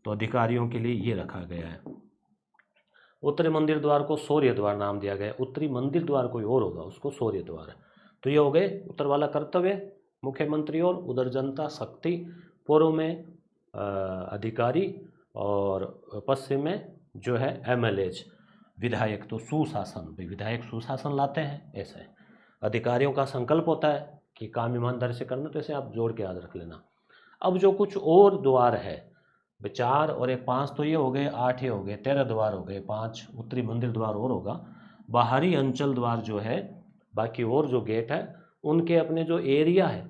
तो अधिकारियों के लिए ये रखा गया है। उत्तरी मंदिर द्वार को शौर्य द्वार नाम दिया गया, उत्तरी मंदिर द्वार कोई और होगा, उसको शौर्य द्वार। तो ये हो गए उत्तर वाला कर्तव्य मुख्यमंत्री, और उधर जनता शक्ति, पूर्व में अधिकारी, और पश्चिम में जो है एमएलए विधायक। तो सुशासन, भाई विधायक सुशासन लाते हैं ऐसे। अधिकारियों का संकल्प होता है कि काम ईमानदारी से करना, तो ऐसे आप जोड़ के याद रख लेना। अब जो कुछ और द्वार है, 4 और 1 5 तो ये हो गए, 8 ये हो गए, 13 द्वार हो गए। 5 उत्तरी मंदिर द्वार और होगा, बाहरी अंचल द्वार जो है, बाकी और जो गेट है उनके अपने जो एरिया है,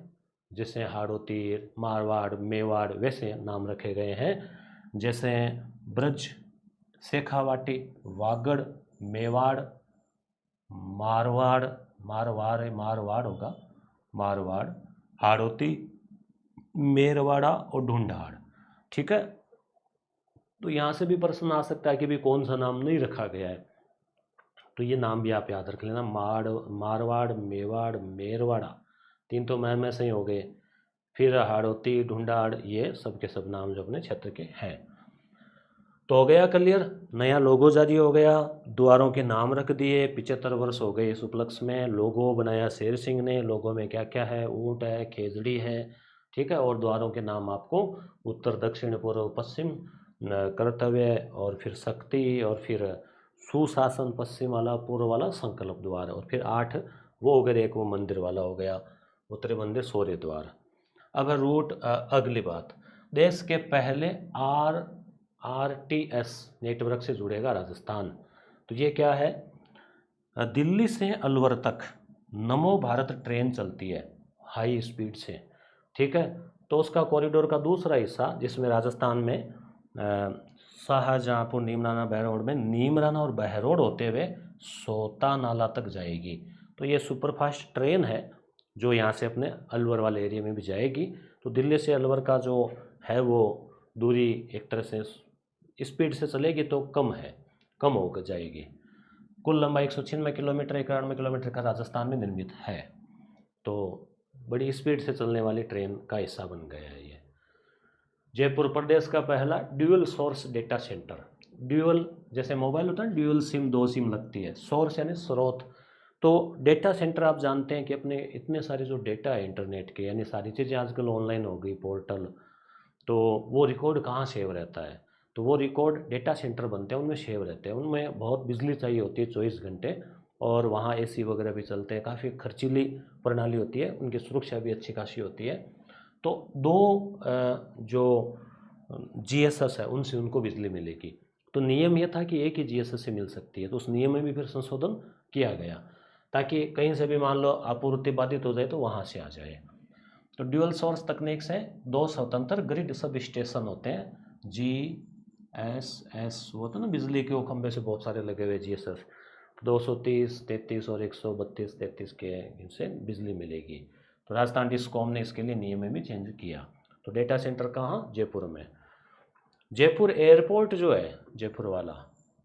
जैसे हाड़ोतीर, मारवाड़, मेवाड़, वैसे नाम रखे गए हैं। जैसे ब्रज, शेखावाटी, वागड़, मेवाड़, मारवाड़, मारवाड़ होगा, मारवाड़, हाड़ोती, मेरवाड़ा और ढूंढाड़। ठीक है। तो यहाँ से भी प्रश्न आ सकता है कि भी कौन सा नाम नहीं रखा गया है, तो ये नाम भी आप याद रख लेना, मारवाड़, मेवाड़, मेरवाड़ा, 3 तो मैं सही हो गए। फिर हाड़ोती, ढूंढाड़, ये सब के सब नाम जो अपने क्षेत्र के हैं। तो हो गया क्लियर, नया लोगो जारी हो गया, द्वारों के नाम रख दिए, 75 वर्ष हो गए इस उपलक्ष्य में। लोगो बनाया शेर सिंह ने, लोगो में क्या क्या है, ऊँट है, खेजड़ी है। ठीक है। और द्वारों के नाम आपको उत्तर दक्षिण पूर्व पश्चिम, कर्तव्य, और फिर शक्ति, और फिर सुशासन पश्चिम वाला, पूर्व वाला संकल्प द्वार, और फिर 8 वो हो गए, एक वो मंदिर वाला हो गया, उत्तरी मंदिर शौर्य द्वार। अब रूट अगली बात, देश के पहले RTS नेटवर्क से जुड़ेगा राजस्थान। तो ये क्या है, दिल्ली से अलवर तक नमो भारत ट्रेन चलती है हाई स्पीड से, ठीक है। तो उसका कॉरिडोर का दूसरा हिस्सा जिसमें राजस्थान में शाहजहाँपुर नीमराना बहरोड में नीमराना और बहरोड होते हुए सोता नाला तक जाएगी। तो ये सुपरफास्ट ट्रेन है जो यहाँ से अपने अलवर वाले एरिया में भी जाएगी। तो दिल्ली से अलवर का जो है वो दूरी एक तरह से स्पीड से चलेगी तो कम होकर जाएगी। कुल लंबाई 196 किलोमीटर 91 किलोमीटर का राजस्थान में निर्मित है। तो बड़ी स्पीड से चलने वाली ट्रेन का हिस्सा बन गया है ये। जयपुर प्रदेश का पहला dual source data centre. Dual जैसे मोबाइल होता है, ड्यूअल सिम, 2 सिम लगती है, सोर्स यानी स्रोत। तो डेटा सेंटर आप जानते हैं कि अपने इतने सारे जो डेटा है इंटरनेट के, यानी सारी चीज़ें आजकल ऑनलाइन हो गई, पोर्टल, तो वो रिकॉर्ड कहाँ सेव रहता है, तो वो रिकॉर्ड डेटा सेंटर बनते हैं, उनमें सेव रहते हैं। उनमें बहुत बिजली चाहिए होती है 24 घंटे, और वहाँ AC वगैरह भी चलते हैं, काफ़ी खर्चीली प्रणाली होती है, उनकी सुरक्षा भी अच्छी खासी होती है। तो दो जो GSS है उनसे उनको बिजली मिलेगी। तो नियम यह था कि एक ही GSS से मिल सकती है, तो उस नियम में भी फिर संशोधन किया गया ताकि कहीं से भी मान लो आपूर्ति बाधित हो जाए तो वहाँ से आ जाए। तो ड्यूअल सोर्स तकनीक से 2 स्वतंत्र ग्रिड सब स्टेशन होते हैं, GSS वो होता है ना, बिजली के वो खंभे से बहुत सारे लगे हुए GSS, 230, 33 और 132, 33 के इनसे बिजली मिलेगी। तो राजस्थान डिस्कॉम ने इसके लिए नियम में भी चेंज किया। तो डेटा सेंटर कहाँ, जयपुर में। जयपुर एयरपोर्ट जो है, जयपुर वाला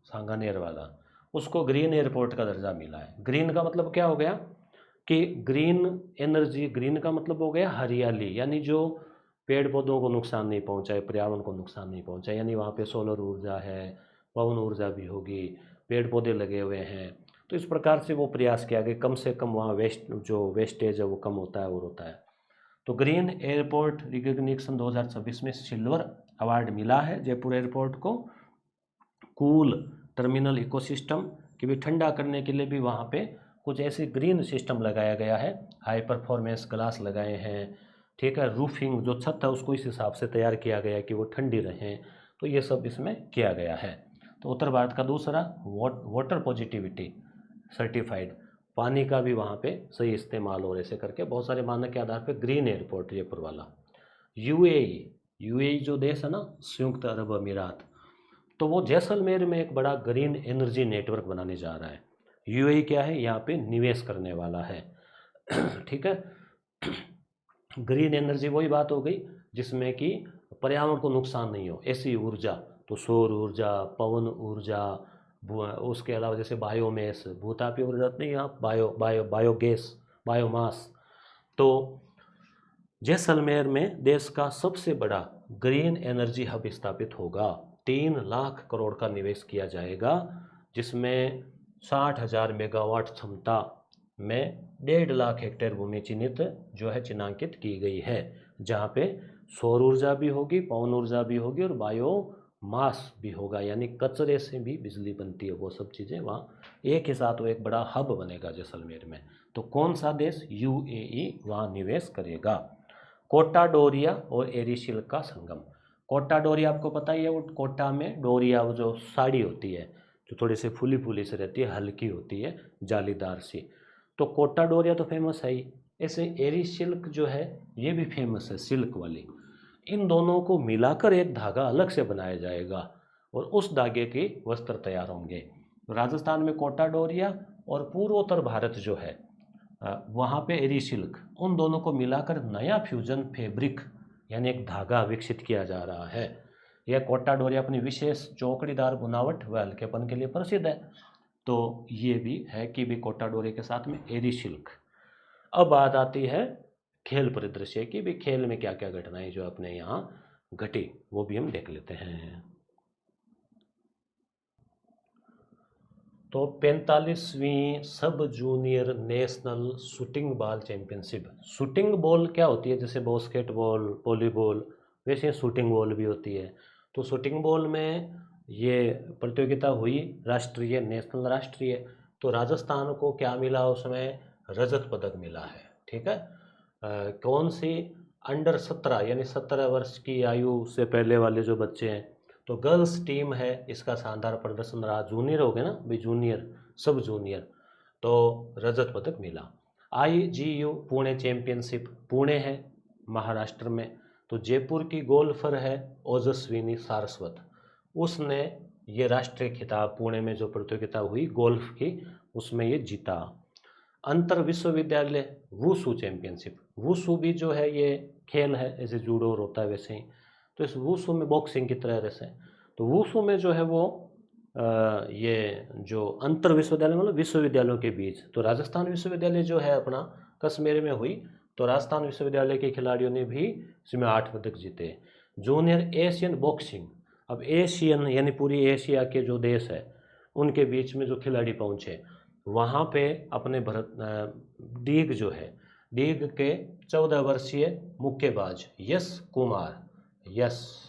सांगानेर वाला, उसको ग्रीन एयरपोर्ट का दर्जा मिला है। ग्रीन का मतलब क्या हो गया कि ग्रीन एनर्जी, ग्रीन का मतलब हो गया हरियाली, यानी जो पेड़ पौधों को नुकसान नहीं पहुंचाए, पर्यावरण को नुकसान नहीं पहुंचाए, यानी वहाँ पे सोलर ऊर्जा है, पवन ऊर्जा भी होगी, पेड़ पौधे लगे हुए हैं। तो इस प्रकार से वो प्रयास किया कि कम से कम वहाँ वेस्टेज है वो कम होता है और होता है। तो ग्रीन एयरपोर्ट रिकग्निशन 2026 में सिल्वर अवार्ड मिला है जयपुर एयरपोर्ट को। कूल टर्मिनल इकोसिस्टम कि भी ठंडा करने के लिए भी वहाँ पे कुछ ऐसे ग्रीन सिस्टम लगाया गया है, हाई परफॉर्मेंस ग्लास लगाए हैं, ठीक है। रूफिंग जो छत है उसको इस हिसाब से तैयार किया गया है कि वो ठंडी रहें, तो ये सब इसमें किया गया है। तो उत्तर भारत का दूसरा वाटर पॉजिटिविटी सर्टिफाइड, पानी का भी वहाँ पे सही इस्तेमाल और ऐसे करके बहुत सारे मानक के आधार पे ग्रीन एयरपोर्ट जयपुर वाला। यूएई जो देश है ना, संयुक्त अरब अमीरात, तो वो जैसलमेर में एक बड़ा ग्रीन एनर्जी नेटवर्क बनाने जा रहा है। यूएई क्या है, यहाँ पे निवेश करने वाला है ठीक है। ग्रीन एनर्जी वही बात हो गई जिसमें कि पर्यावरण को नुकसान नहीं हो, ऐसी ऊर्जा, तो सौर ऊर्जा, पवन ऊर्जा, उसके अलावा जैसे बायोमेस, भूतापीय ऊर्जा नहीं, यहाँ बायोगैस, बायोमास। तो जैसलमेर में देश का सबसे बड़ा ग्रीन एनर्जी हब स्थापित होगा। 3 लाख करोड़ का निवेश किया जाएगा, जिसमें 60,000 मेगावाट क्षमता में 1.5 लाख हेक्टेयर भूमि चिन्हांकित की गई है, जहाँ पे सौर ऊर्जा भी होगी, पवन ऊर्जा भी होगी और बायोमास भी होगा, यानी कचरे से भी बिजली बनती है, वो सब चीज़ें वहाँ एक ही साथ वो एक बड़ा हब बनेगा जैसलमेर में। तो कौन सा देश, यूएई, वहाँ निवेश करेगा। कोटा डोरिया और एरीशिल का संगम। कोटा डोरिया आपको पता ही है, वो कोटा में डोरिया वो जो साड़ी होती है जो थोड़ी सी फूली फूली से रहती है, हल्की होती है, जालीदार सी, तो कोटा डोरिया तो फेमस है ही। ऐसे एरी सिल्क जो है ये भी फेमस है, सिल्क वाली। इन दोनों को मिलाकर एक धागा अलग से बनाया जाएगा और उस धागे के वस्त्र तैयार होंगे। राजस्थान में कोटा डोरिया और पूर्वोत्तर भारत जो है वहाँ पे एरी सिल्क, उन दोनों को मिलाकर नया फ्यूजन फैब्रिक यानी एक धागा विकसित किया जा रहा है। यह कोटा डोरिया अपनी विशेष चौकड़ीदार बुनावट व हल्केपन के लिए प्रसिद्ध है। तो ये भी है कि भी कोटा डोरे के साथ में एरी सिल्क। अब बात आती है खेल परिदृश्य की, भी खेल में क्या क्या घटनाएं जो अपने यहाँ घटी वो भी हम देख लेते हैं। तो 45वीं sub junior national shooting ball championship. Shooting ball क्या होती है, जैसे बास्केटबॉल, वॉलीबॉल, वैसे शूटिंग बॉल भी होती है। तो शूटिंग बॉल में ये प्रतियोगिता हुई, राष्ट्रीय, नेशनल राष्ट्रीय। तो राजस्थान को क्या मिला उसमें, रजत पदक मिला है, ठीक है। कौन सी अंडर 17 यानी 17 वर्ष की आयु से पहले वाले जो बच्चे हैं, तो गर्ल्स टीम है, इसका शानदार प्रदर्शन रहा। जूनियर हो गए ना भाई, जूनियर सब जूनियर, तो रजत पदक मिला। IGU पुणे चैंपियनशिप, पुणे है महाराष्ट्र में, तो जयपुर की गोल्फर है ओजस्विनी सारस्वत, उसने ये राष्ट्रीय खिताब पुणे में जो प्रतियोगिता हुई गोल्फ की उसमें ये जीता। अंतर विश्वविद्यालय वुशु चैंपियनशिप, वुशु भी जो है ये खेल है, ऐसे जूडो होता है वैसे ही, तो इस वुशु में बॉक्सिंग की तरह से, तो वुशु में जो है वो ये जो अंतर विश्वविद्यालय मतलब विश्वविद्यालयों के बीच, तो राजस्थान विश्वविद्यालय जो है अपना कश्मीर में हुई, तो राजस्थान विश्वविद्यालय के खिलाड़ियों ने भी इसमें 8 पदक जीते। जूनियर एशियन बॉक्सिंग, अब एशियन यानी पूरी एशिया के जो देश है उनके बीच में जो खिलाड़ी पहुँचे, वहाँ पे अपने डीग जो है, डीग के 14 वर्षीय मुक्केबाज यश कुमार, यश,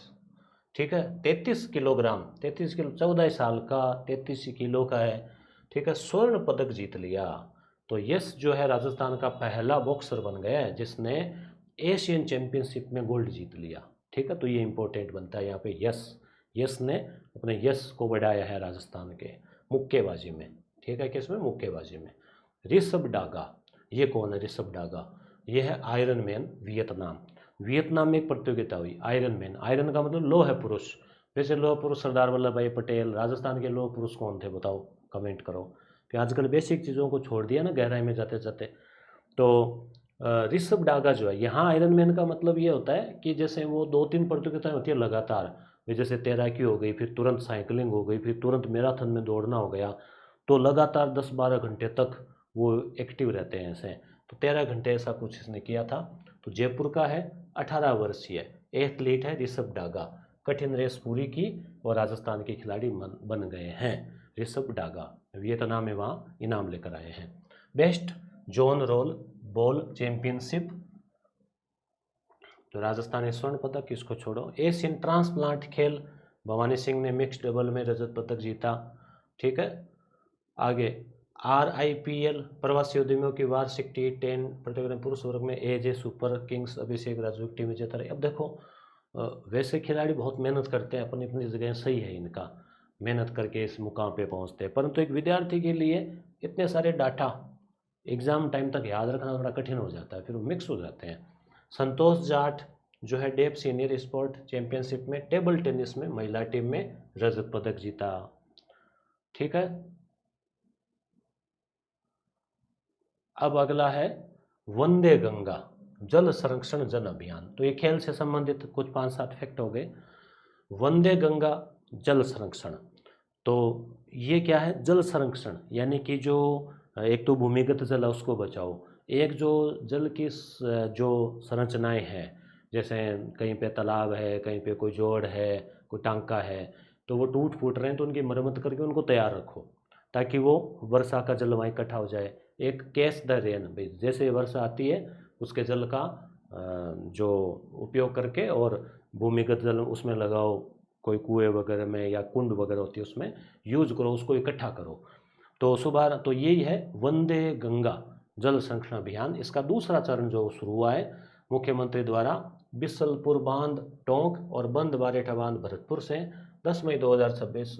ठीक है, 33 किलोग्राम, 33 किलो, 14 साल का, 33 किलो का है, ठीक है, स्वर्ण पदक जीत लिया। तो यश जो है राजस्थान का पहला बॉक्सर बन गया है जिसने एशियन चैंपियनशिप में गोल्ड जीत लिया, ठीक है, तो ये इंपॉर्टेंट बनता है यहाँ पे। यश ने अपने यश को बढ़ाया है राजस्थान के मुक्केबाजी में, ठीक है, किसमें, मुक्केबाजी में। ऋषभ डागा, ये कौन है ऋषभ डागा, ये है आयरन मैन वियतनाम, वियतनाम में एक प्रतियोगिता हुई आयरन मैन, आयरन का मतलब लोह पुरुष, वैसे लोह पुरुष सरदार वल्लभ भाई पटेल, राजस्थान के लोह पुरुष कौन थे बताओ, कमेंट करो, कि आजकल बेसिक चीज़ों को छोड़ दिया ना गहराई में जाते जाते। तो ऋषभ डागा जो है, यहाँ आयरन मैन का मतलब ये होता है कि जैसे वो 2-3 प्रतियोगिताएं होती है लगातार, जैसे तैराकी हो गई, फिर तुरंत साइकिलिंग हो गई, फिर तुरंत मैराथन में दौड़ना हो गया, तो लगातार 10-12 घंटे तक वो एक्टिव रहते हैं ऐसे, तो 13 घंटे ऐसा कुछ इसने किया था। तो जयपुर का है, 18 वर्षीय एथलीट है ऋषभ डागा, कठिन रेस पूरी की और राजस्थान के खिलाड़ी बन गए हैं। ऋषभ डागा वियतनाम में वहाँ इनाम लेकर आए हैं। West zone role ball championship, तो राजस्थान ने स्वर्ण पदक, किसको छोड़ो। एशियन ट्रांसप्लांट खेल, भवानी सिंह ने मिक्स्ड डबल में रजत पदक जीता, ठीक है। आगे RIPL प्रवासी उद्यमियों की वार्षिक T10 प्रतियोगिता पुरुष वर्ग में AJ सुपर किंग्स अभिषेक राजू की टीम विजेता रही। अब देखो वैसे खिलाड़ी बहुत मेहनत करते हैं, अपनी अपनी जगह सही है, इनका मेहनत करके इस मुकाम पे पहुंचते हैं, परंतु एक विद्यार्थी के लिए इतने सारे डाटा एग्ज़ाम टाइम तक याद रखना थोड़ा कठिन हो जाता है, फिर वो मिक्स हो जाते हैं। संतोष जाट जो है डेप सीनियर स्पोर्ट चैंपियनशिप में टेबल टेनिस में महिला टीम में रजत पदक जीता, ठीक है। अब अगला है वंदे गंगा जल संरक्षण जन अभियान, तो ये खेल से संबंधित कुछ 5-7 फैक्ट हो गए। वंदे गंगा जल संरक्षण, तो ये क्या है, जल संरक्षण यानी कि जो एक तो भूमिगत जल है उसको बचाओ, एक जो जल की जो संरचनाएं हैं, जैसे कहीं पे तालाब है, कहीं पे कोई जोड़ है, कोई टांका है, तो वो टूट फूट रहे हैं तो उनकी मरम्मत करके उनको तैयार रखो ताकि वो वर्षा का जल वहाँ इकट्ठा हो जाए। एक कैच द रेन, भाई जैसे वर्षा आती है उसके जल का जो उपयोग करके और भूमिगत जल उसमें लगाओ, कोई कुएं वगैरह में या कुंड वगैरह होती है उसमें यूज करो, उसको इकट्ठा करो। तो सुबह तो यही है वंदे गंगा जल संरक्षण अभियान। इसका दूसरा चरण जो शुरू हुआ है मुख्यमंत्री द्वारा बिसलपुर बांध टोंक और बंद बारेठा बांध भरतपुर से 10 मई 2026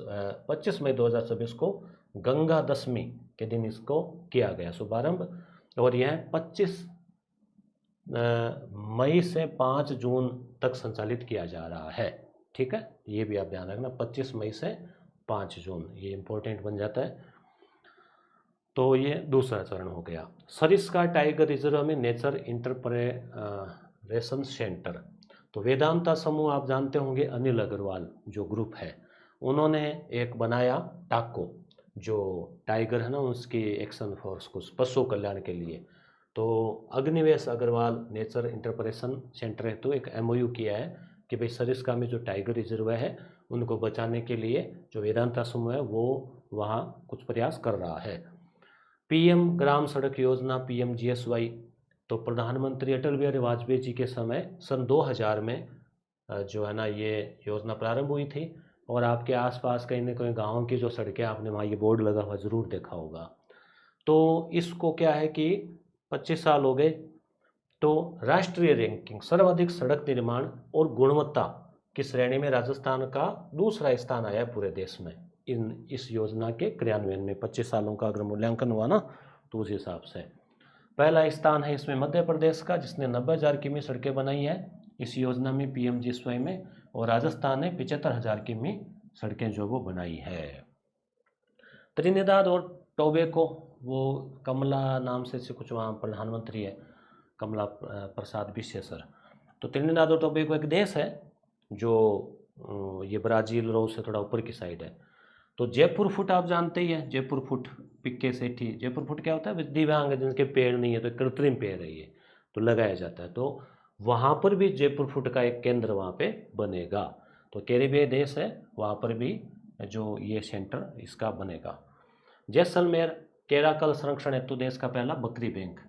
25 मई 2026 को गंगा दशमी के दिन इसको किया गया शुभारंभ, और यह 25 मई से 5 जून तक संचालित किया जा रहा है, ठीक है, ये भी आप ध्यान रखना, 25 मई से 5 जून, ये इंपॉर्टेंट बन जाता है। तो ये दूसरा चरण हो गया। सरिस्का टाइगर रिजर्व में नेचर इंटरप्रेशन सेंटर, तो वेदांता समूह आप जानते होंगे, अनिल अग्रवाल जो ग्रुप है उन्होंने एक बनाया टाको, जो टाइगर है ना उसकी एक्शन फोर्स को पशु कल्याण के लिए, तो Agnivesh Agrawal nature interpretation centre है तो एक MOU किया है कि भाई सरिस्का में जो टाइगर रिजर्व है उनको बचाने के लिए जो वेदांता समूह है वो वहाँ कुछ प्रयास कर रहा है। PM ग्राम सड़क योजना PMGSY, तो प्रधानमंत्री अटल बिहारी वाजपेयी जी के समय सन 2000 में जो है ना ये योजना प्रारंभ हुई थी, और आपके आसपास कहीं ना कहीं गाँव की जो सड़कें आपने वहाँ ये बोर्ड लगा हुआ ज़रूर देखा होगा। तो इसको क्या है कि 25 साल हो गए तो राष्ट्रीय रैंकिंग सर्वाधिक सड़क निर्माण और गुणवत्ता की श्रेणी में राजस्थान का दूसरा स्थान आया है पूरे देश में। इस योजना के क्रियान्वयन में 25 सालों का अगर मूल्यांकन हुआ ना तो उस हिसाब से पहला स्थान है इसमें मध्य प्रदेश का, जिसने 90,000 किमी सड़कें बनाई है इस योजना में पीएमजीएसवाई में, और राजस्थान ने 75,000 किमी सड़कें जो वो बनाई है। त्रिनिदाद और टोबैको, वो कमला नाम से कुछ वहाँ प्रधानमंत्री है, कमला प्रसाद विशेषर। तो त्रिनिदाद और टोबैको एक देश है जो ये ब्राज़ील रो से थोड़ा ऊपर की साइड है। तो जयपुर फुट आप जानते ही हैं, जयपुर फुट पिक्के सेठी। जयपुर फुट क्या होता है? दिव्यांग जिनके पेड़ नहीं है तो कृत्रिम पेड़ है ये, तो लगाया जाता है। तो वहाँ पर भी जयपुर फुट का एक केंद्र वहाँ पे बनेगा। तो कैरिबियन देश है, वहाँ पर भी जो ये सेंटर इसका बनेगा। जैसलमेर केराकल संरक्षण हेतु देश का पहला बकरी बैंक।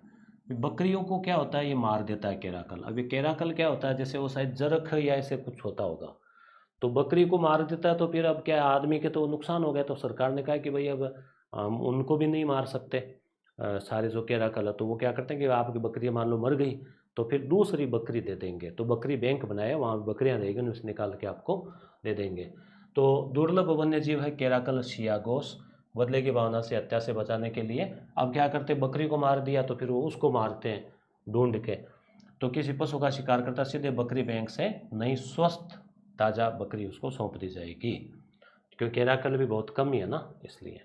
बकरियों को क्या होता है, ये मार देता है केराकल। अब ये केराकल क्या होता है, जैसे वो शायद जरख या ऐसे कुछ होता होगा, तो बकरी को मार देता है। तो फिर अब क्या, आदमी के तो नुकसान हो गया। तो सरकार ने कहा कि भाई अब हम उनको भी नहीं मार सकते सारे जो केराकल है। तो वो क्या करते हैं कि आपकी बकरी मान लो मर गई तो फिर दूसरी बकरी दे देंगे। तो बकरी बैंक बनाया, वहाँ बकरियाँ रहेगी, उनसे निकाल के आपको दे देंगे। तो दुर्लभ वन्य जीव है केराकल शियागोस। बदले की भावना से, हत्या से बचाने के लिए अब क्या करते, बकरी को मार दिया तो फिर वो उसको मारते हैं ढूंढ के। तो किसी पशु का शिकार करता सीधे बकरी बैंक से नई स्वस्थ ताज़ा बकरी उसको सौंप दी जाएगी, क्योंकि केराकल भी बहुत कम ही है ना, इसलिए।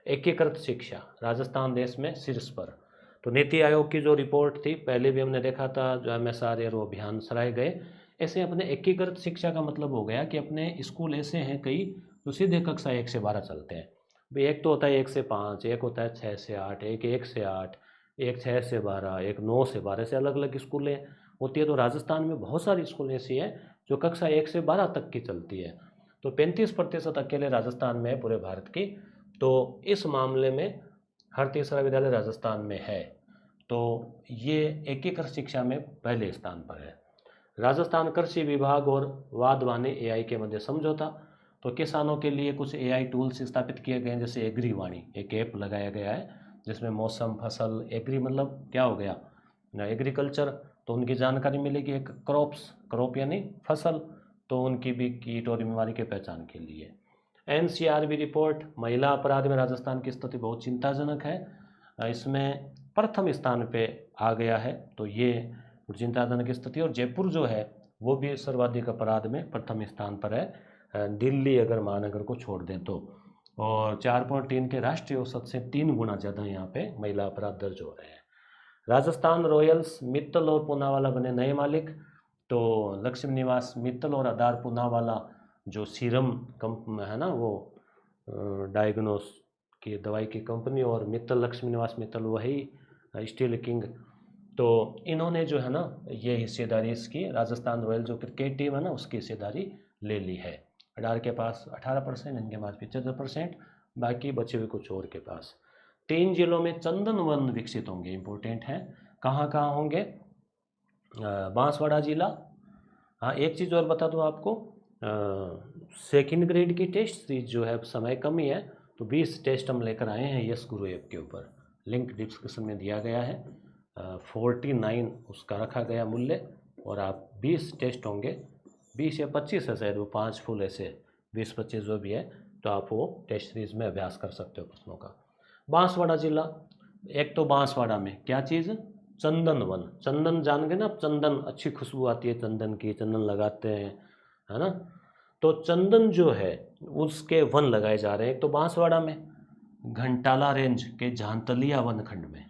एकीकृत शिक्षा, राजस्थान देश में शीर्ष पर। तो नीति आयोग की जो रिपोर्ट थी पहले भी हमने देखा था, जो MSR वो अभियान सराहे गए। ऐसे अपने एकीकृत शिक्षा का मतलब हो गया कि अपने स्कूल ऐसे हैं कई जो सीधे कक्षा 1 से 12 चलते हैं। भाई एक तो होता है 1 से 5, एक होता है 6 से 8, एक 1 से 8, एक 6 से 12, एक 9 से 12, से अलग अलग स्कूलें होती है। तो राजस्थान में बहुत सारी स्कूल ऐसी हैं जो कक्षा 1 से 12 तक की चलती है। तो 35% अकेले राजस्थान में है पूरे भारत की। तो इस मामले में हर तीसरा विद्यालय राजस्थान में है। तो ये एकीकृत शिक्षा में पहले स्थान पर है। राजस्थान कृषि विभाग और वाधवानी AI के मध्य समझौता। तो किसानों के लिए कुछ AI टूल्स स्थापित किए गए हैं, जैसे एग्रीवाणी एक ऐप लगाया गया है जिसमें मौसम, फसल, एग्री मतलब क्या हो गया ना, एग्रीकल्चर, तो उनकी जानकारी मिलेगी। एक क्रॉप यानी फसल, तो उनकी भी कीट और बीमारी के पहचान के लिए। NCRB रिपोर्ट, महिला अपराध में राजस्थान की स्थिति बहुत चिंताजनक है। इसमें प्रथम स्थान पे आ गया है, तो ये चिंताजनक स्थिति। और जयपुर जो है वो भी सर्वाधिक अपराध में प्रथम स्थान पर है, दिल्ली अगर महानगर को छोड़ दें तो। और 4.3 के राष्ट्रीय औसत से 3 गुना ज़्यादा यहाँ पे महिला अपराध दर्ज हो रहे हैं। राजस्थान रॉयल्स मित्तल और पूनावाला बने नए मालिक। तो लक्ष्मी निवास मित्तल और आधार पूनावाला जो सीरम है ना, वो डायग्नोस की दवाई की कंपनी, और मित्तल लक्ष्मी निवास मित्तल वही स्टील किंग। तो इन्होंने जो है ना ये हिस्सेदारी इसकी, राजस्थान रॉयल जो क्रिकेट टीम है ना उसकी हिस्सेदारी ले ली है। अडार के पास 18%, इनके पास 75%, बाकी बचे हुए कुछ और के पास। 3 जिलों में चंदन वन विकसित होंगे, इंपॉर्टेंट है। कहाँ कहाँ होंगे? बांसवाड़ा जिला। हाँ, एक चीज़ और बता दूँ आपको, सेकंड ग्रेड की टेस्ट सीरीज जो है, समय कम ही है, तो 20 टेस्ट हम लेकर आए हैं यस गुरु ऐप के ऊपर, लिंक डिस्क्रिप्शन में दिया गया है। 49 उसका रखा गया मूल्य, और आप 20 टेस्ट होंगे, 20 या 25 है शायद, वो 5 फुल ऐसे 20-25 जो भी है, तो आप वो टेस्ट सीरीज में अभ्यास कर सकते हो प्रश्नों का। बांसवाड़ा जिला, एक तो बांसवाड़ा में क्या चीज़, चंदन वन। चंदन जान गए ना आप, चंदन, अच्छी खुशबू आती है चंदन की, चंदन लगाते हैं, है ना। तो चंदन जो है उसके वन लगाए जा रहे हैं। एक तो बांसवाड़ा में, घंटाला रेंज के झांतलिया वन खंड में।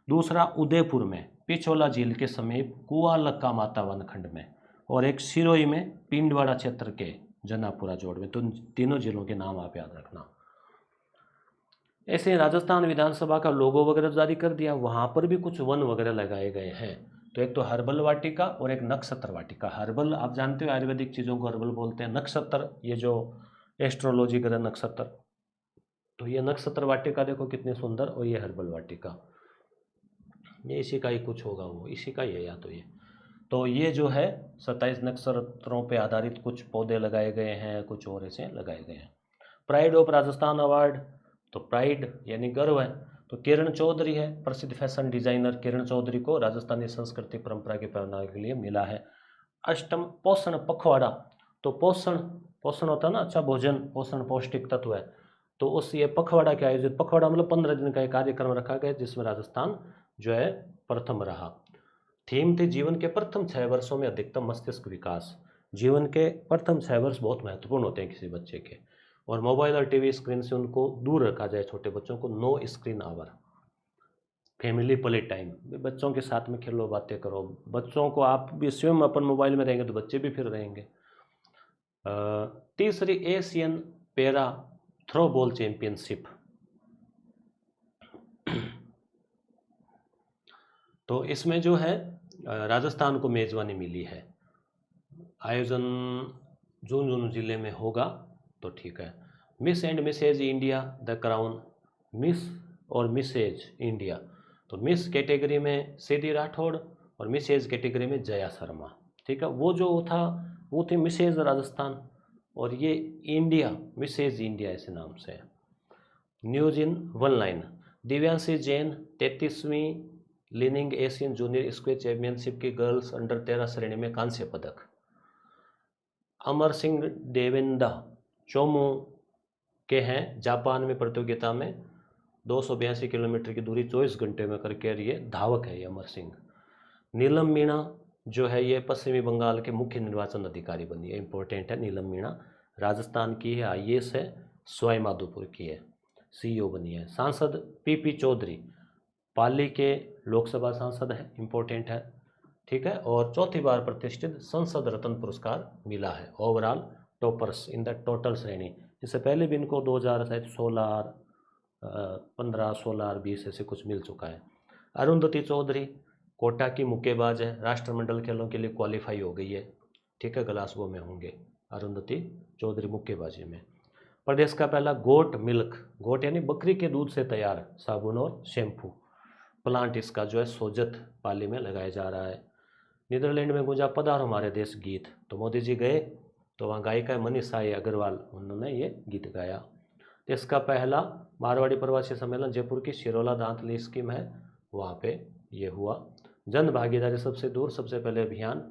दूसरा उदयपुर में पिछोला झील के समीप कुआलक्का माता वन खंड में। और एक सिरोही में पिंडवाड़ा क्षेत्र के जनापुरा जोड़ में। तो तीनों जिलों के नाम आप याद रखना। ऐसे राजस्थान विधानसभा का लोगो वगैरह जारी कर दिया, वहाँ पर भी कुछ वन वगैरह लगाए गए हैं। तो एक तो हर्बल वाटिका और एक नक्षत्र वाटिका। हर्बल आप जानते हो, आयुर्वेदिक चीज़ों को हर्बल बोलते हैं। नक्षत्र ये जो एस्ट्रोलॉजी ग्रह नक्षत्र, तो ये नक्षत्र वाटिका देखो कितनी सुंदर, और ये हर्बल वाटिका, ये इसी का ही कुछ होगा, वो इसी का ही है या तो ये। तो ये जो है 27 नक्षत्रों पे आधारित कुछ पौधे लगाए गए हैं, कुछ और ऐसे लगाए गए हैं। प्राइड ऑफ राजस्थान अवार्ड, तो प्राइड यानी गर्व है, तो किरण चौधरी है, प्रसिद्ध फैशन डिजाइनर किरण चौधरी को राजस्थानी संस्कृति परंपरा के प्रणाली के लिए मिला है। अष्टम पोषण पखवाड़ा। तो पोषण पोषण होता है ना, अच्छा भोजन, पोषण पौष्टिक तत्व है, तो उस ये पखवाड़ा के आयोजित, पखवाड़ा मतलब 15 दिन का एक कार्यक्रम रखा गया जिसमें राजस्थान जो है प्रथम रहा। थीम थी जीवन के प्रथम 6 वर्षों में अधिकतम मस्तिष्क विकास। जीवन के प्रथम 6 वर्ष बहुत महत्वपूर्ण होते हैं किसी बच्चे के, और मोबाइल और टीवी स्क्रीन से उनको दूर रखा जाए। छोटे बच्चों को no screen hour, family play time, बच्चों के साथ में खेलो, बातें करो। बच्चों को आप भी स्वयं अपन मोबाइल में रहेंगे तो बच्चे भी फिर रहेंगे। तीसरी एशियन पैरा थ्रोबॉल चैंपियनशिप। तो इसमें जो है राजस्थान को मेजबानी मिली है। आयोजन झुंझुनू जिले में होगा, तो ठीक है। Miss and Mrs India the crown, Miss और मिसेज इंडिया, तो मिस कैटेगरी में सीधी राठौड़ और मिसेज कैटेगरी में जया शर्मा, ठीक है। वो जो था वो थी मिसेज राजस्थान, और ये इंडिया मिसेज इंडिया ऐसे नाम से है। News in one line. Divyanshi Jain 33वीं leaning Asian junior squash championship की गर्ल्स अंडर 13 श्रेणी में कांस्य पदक। अमर सिंह देवेंदा चोमू के हैं, जापान में प्रतियोगिता में 282 किलोमीटर की दूरी 24 घंटे में करके ये धावक है ये अमर सिंह। नीलम मीणा जो है ये पश्चिमी बंगाल के मुख्य निर्वाचन अधिकारी बनी है, इंपॉर्टेंट है। नीलम मीणा राजस्थान की है, IAS है, सवाई माधोपुर की है, CEO बनी है। सांसद PP चौधरी पाली के लोकसभा सांसद है, इंपॉर्टेंट है, ठीक है। और चौथी बार प्रतिष्ठित संसद रत्न पुरस्कार मिला है। Overall toppers in the total श्रेणी। इससे पहले भी इनको 2016, 15, 16 और 20 ऐसे कुछ मिल चुका है। अरुंधति चौधरी कोटा की मुक्केबाज है, राष्ट्रमंडल खेलों के लिए क्वालिफाई हो गई है, ठीक है। ग्लासगो में होंगे अरुंधति चौधरी मुक्केबाजी में। प्रदेश का पहला गोट मिल्क, गोट यानी बकरी के दूध से तैयार साबुन और शैम्पू प्लांट इसका जो है सोजत पाली में लगाया जा रहा है। नीदरलैंड में गूंजा पधारो हमारे देश गीत, तो मोदी जी गए तो वहाँ गायिका है मनीषा अग्रवाल, उन्होंने ये गीत गाया। इसका पहला मारवाड़ी प्रवासी सम्मेलन जयपुर की शिरोला दांतली स्कीम है, वहाँ पे ये हुआ। जन भागीदारी सबसे दूर सबसे पहले अभियान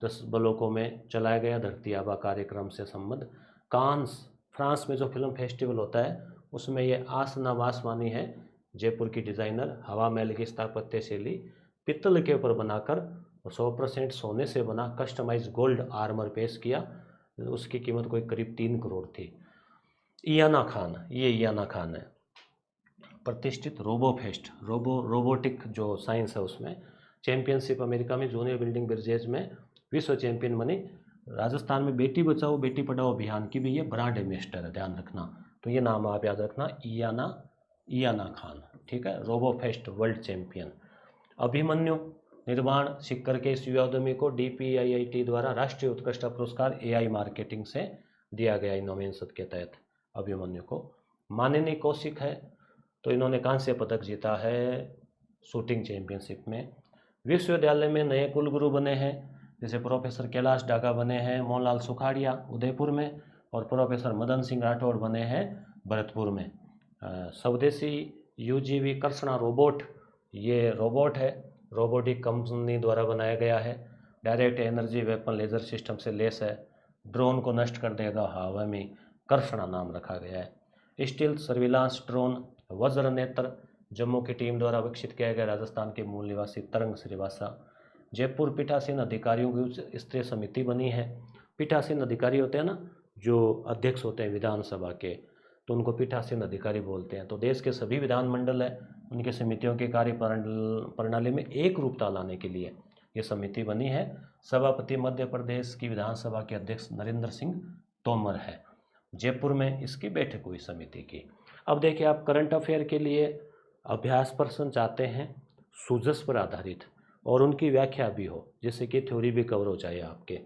10 ब्लॉकों में चलाया गया, धरती आबा कार्यक्रम से संबंध। कांस फ्रांस में जो फिल्म फेस्टिवल होता है उसमें ये आसना वासवानी है, जयपुर की डिज़ाइनर, हवा महल की स्थापत्य शैली पित्तल के ऊपर बनाकर 100% सोने से बना कस्टमाइज गोल्ड आर्मर पेश किया, उसकी कीमत कोई करीब 3 करोड़ थी। इयाना खान, ये इयाना खान है। प्रतिष्ठित रोबो फेस्ट, रोबोटिक जो साइंस है उसमें चैंपियनशिप अमेरिका में जूनियर बिल्डिंग ब्रिजेज में विश्व चैंपियन बनी। राजस्थान में बेटी बचाओ बेटी पढ़ाओ अभियान की भी ये ब्रांड एम्बेसडर है, ध्यान रखना। तो ये नाम आप याद रखना, इयाना खान, ठीक है। Robo fest world champion. Abhimanyu निर्माण सिक्कर के इस युवा उद्यमी को DPIIT द्वारा राष्ट्रीय उत्कृष्टता पुरस्कार AI मार्केटिंग से दिया गया इनोवेशन के तहत अभिमन्यु को। माननीय कौशिक है, तो इन्होंने कांस्य पदक जीता है शूटिंग चैंपियनशिप में। विश्वविद्यालय में नए कुलगुरु बने हैं, जैसे प्रोफेसर कैलाश डागा बने हैं मोहनलाल सुखाड़िया उदयपुर में, और प्रोफेसर मदन सिंह राठौड़ बने हैं भरतपुर में। स्वदेशी UGV कर्षणा रोबोट, ये रोबोट है, रोबोटिक कंपनी द्वारा बनाया गया है, direct energy weapon laser system से लेस है, ड्रोन को नष्ट कर देगा हवा में, कर्षणा नाम रखा गया है। स्टील सर्विलांस ड्रोन वज्र नेत्र जम्मू की टीम द्वारा विकसित किया गया, राजस्थान के मूल निवासी तरंग श्रीवासा। जयपुर पीठासीन अधिकारियों की उच्च स्तरीय समिति बनी है। पीठासीन अधिकारी होते हैं ना, जो अध्यक्ष होते हैं विधानसभा के, तो उनको पीठासीन अधिकारी बोलते हैं। तो देश के सभी विधानमंडल है, उनके समितियों के कार्य प्रणाली में एक रूपता लाने के लिए ये समिति बनी है। सभापति मध्य प्रदेश की विधानसभा के अध्यक्ष नरेंद्र सिंह तोमर है। जयपुर में इसकी बैठक हुई समिति की। अब देखिए, आप करंट अफेयर के लिए अभ्यास प्रश्न चाहते हैं सूजस पर आधारित और उनकी व्याख्या भी हो, जिससे कि थ्योरी भी कवर हो जाए आपके,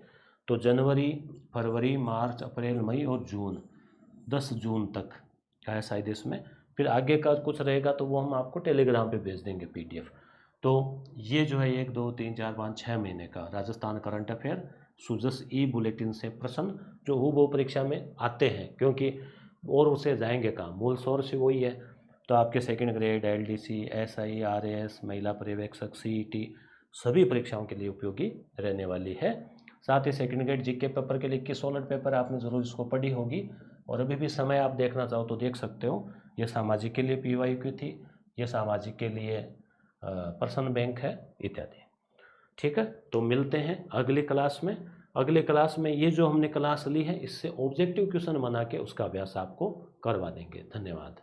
तो जनवरी, फरवरी, मार्च, अप्रैल, मई और जून, 10 जून तक का है शायद इसमें। फिर आगे का कुछ रहेगा तो वो हम आपको टेलीग्राम पे भेज देंगे PDF। तो ये जो है 1, 2, 3, 4, 5, 6 महीने का राजस्थान करंट अफेयर सूजस बुलेटिन से प्रश्न जो हूबहू परीक्षा में आते हैं, क्योंकि और उसे जाएंगे कहाँ, मूल सोर्स वही है। तो आपके second grade, LDC, SI, RAS, महिला पर्यवेक्षक, सीईटी सभी परीक्षाओं के लिए उपयोगी रहने वाली है। साथ ही सेकंड ग्रेड जीके पेपर के लिए 21 सॉलिड पेपर आपने ज़रूर इसको पढ़ी होगी, और अभी भी समय आप देखना चाहो तो देख सकते हो। ये सामाजिक के लिए पीवाईक्यू थी, ये सामाजिक के लिए पर्सन बैंक है, इत्यादि। ठीक है, तो मिलते हैं अगली क्लास में। अगले क्लास में ये जो हमने क्लास ली है इससे ऑब्जेक्टिव क्वेश्चन बना के उसका अभ्यास आपको करवा देंगे। धन्यवाद।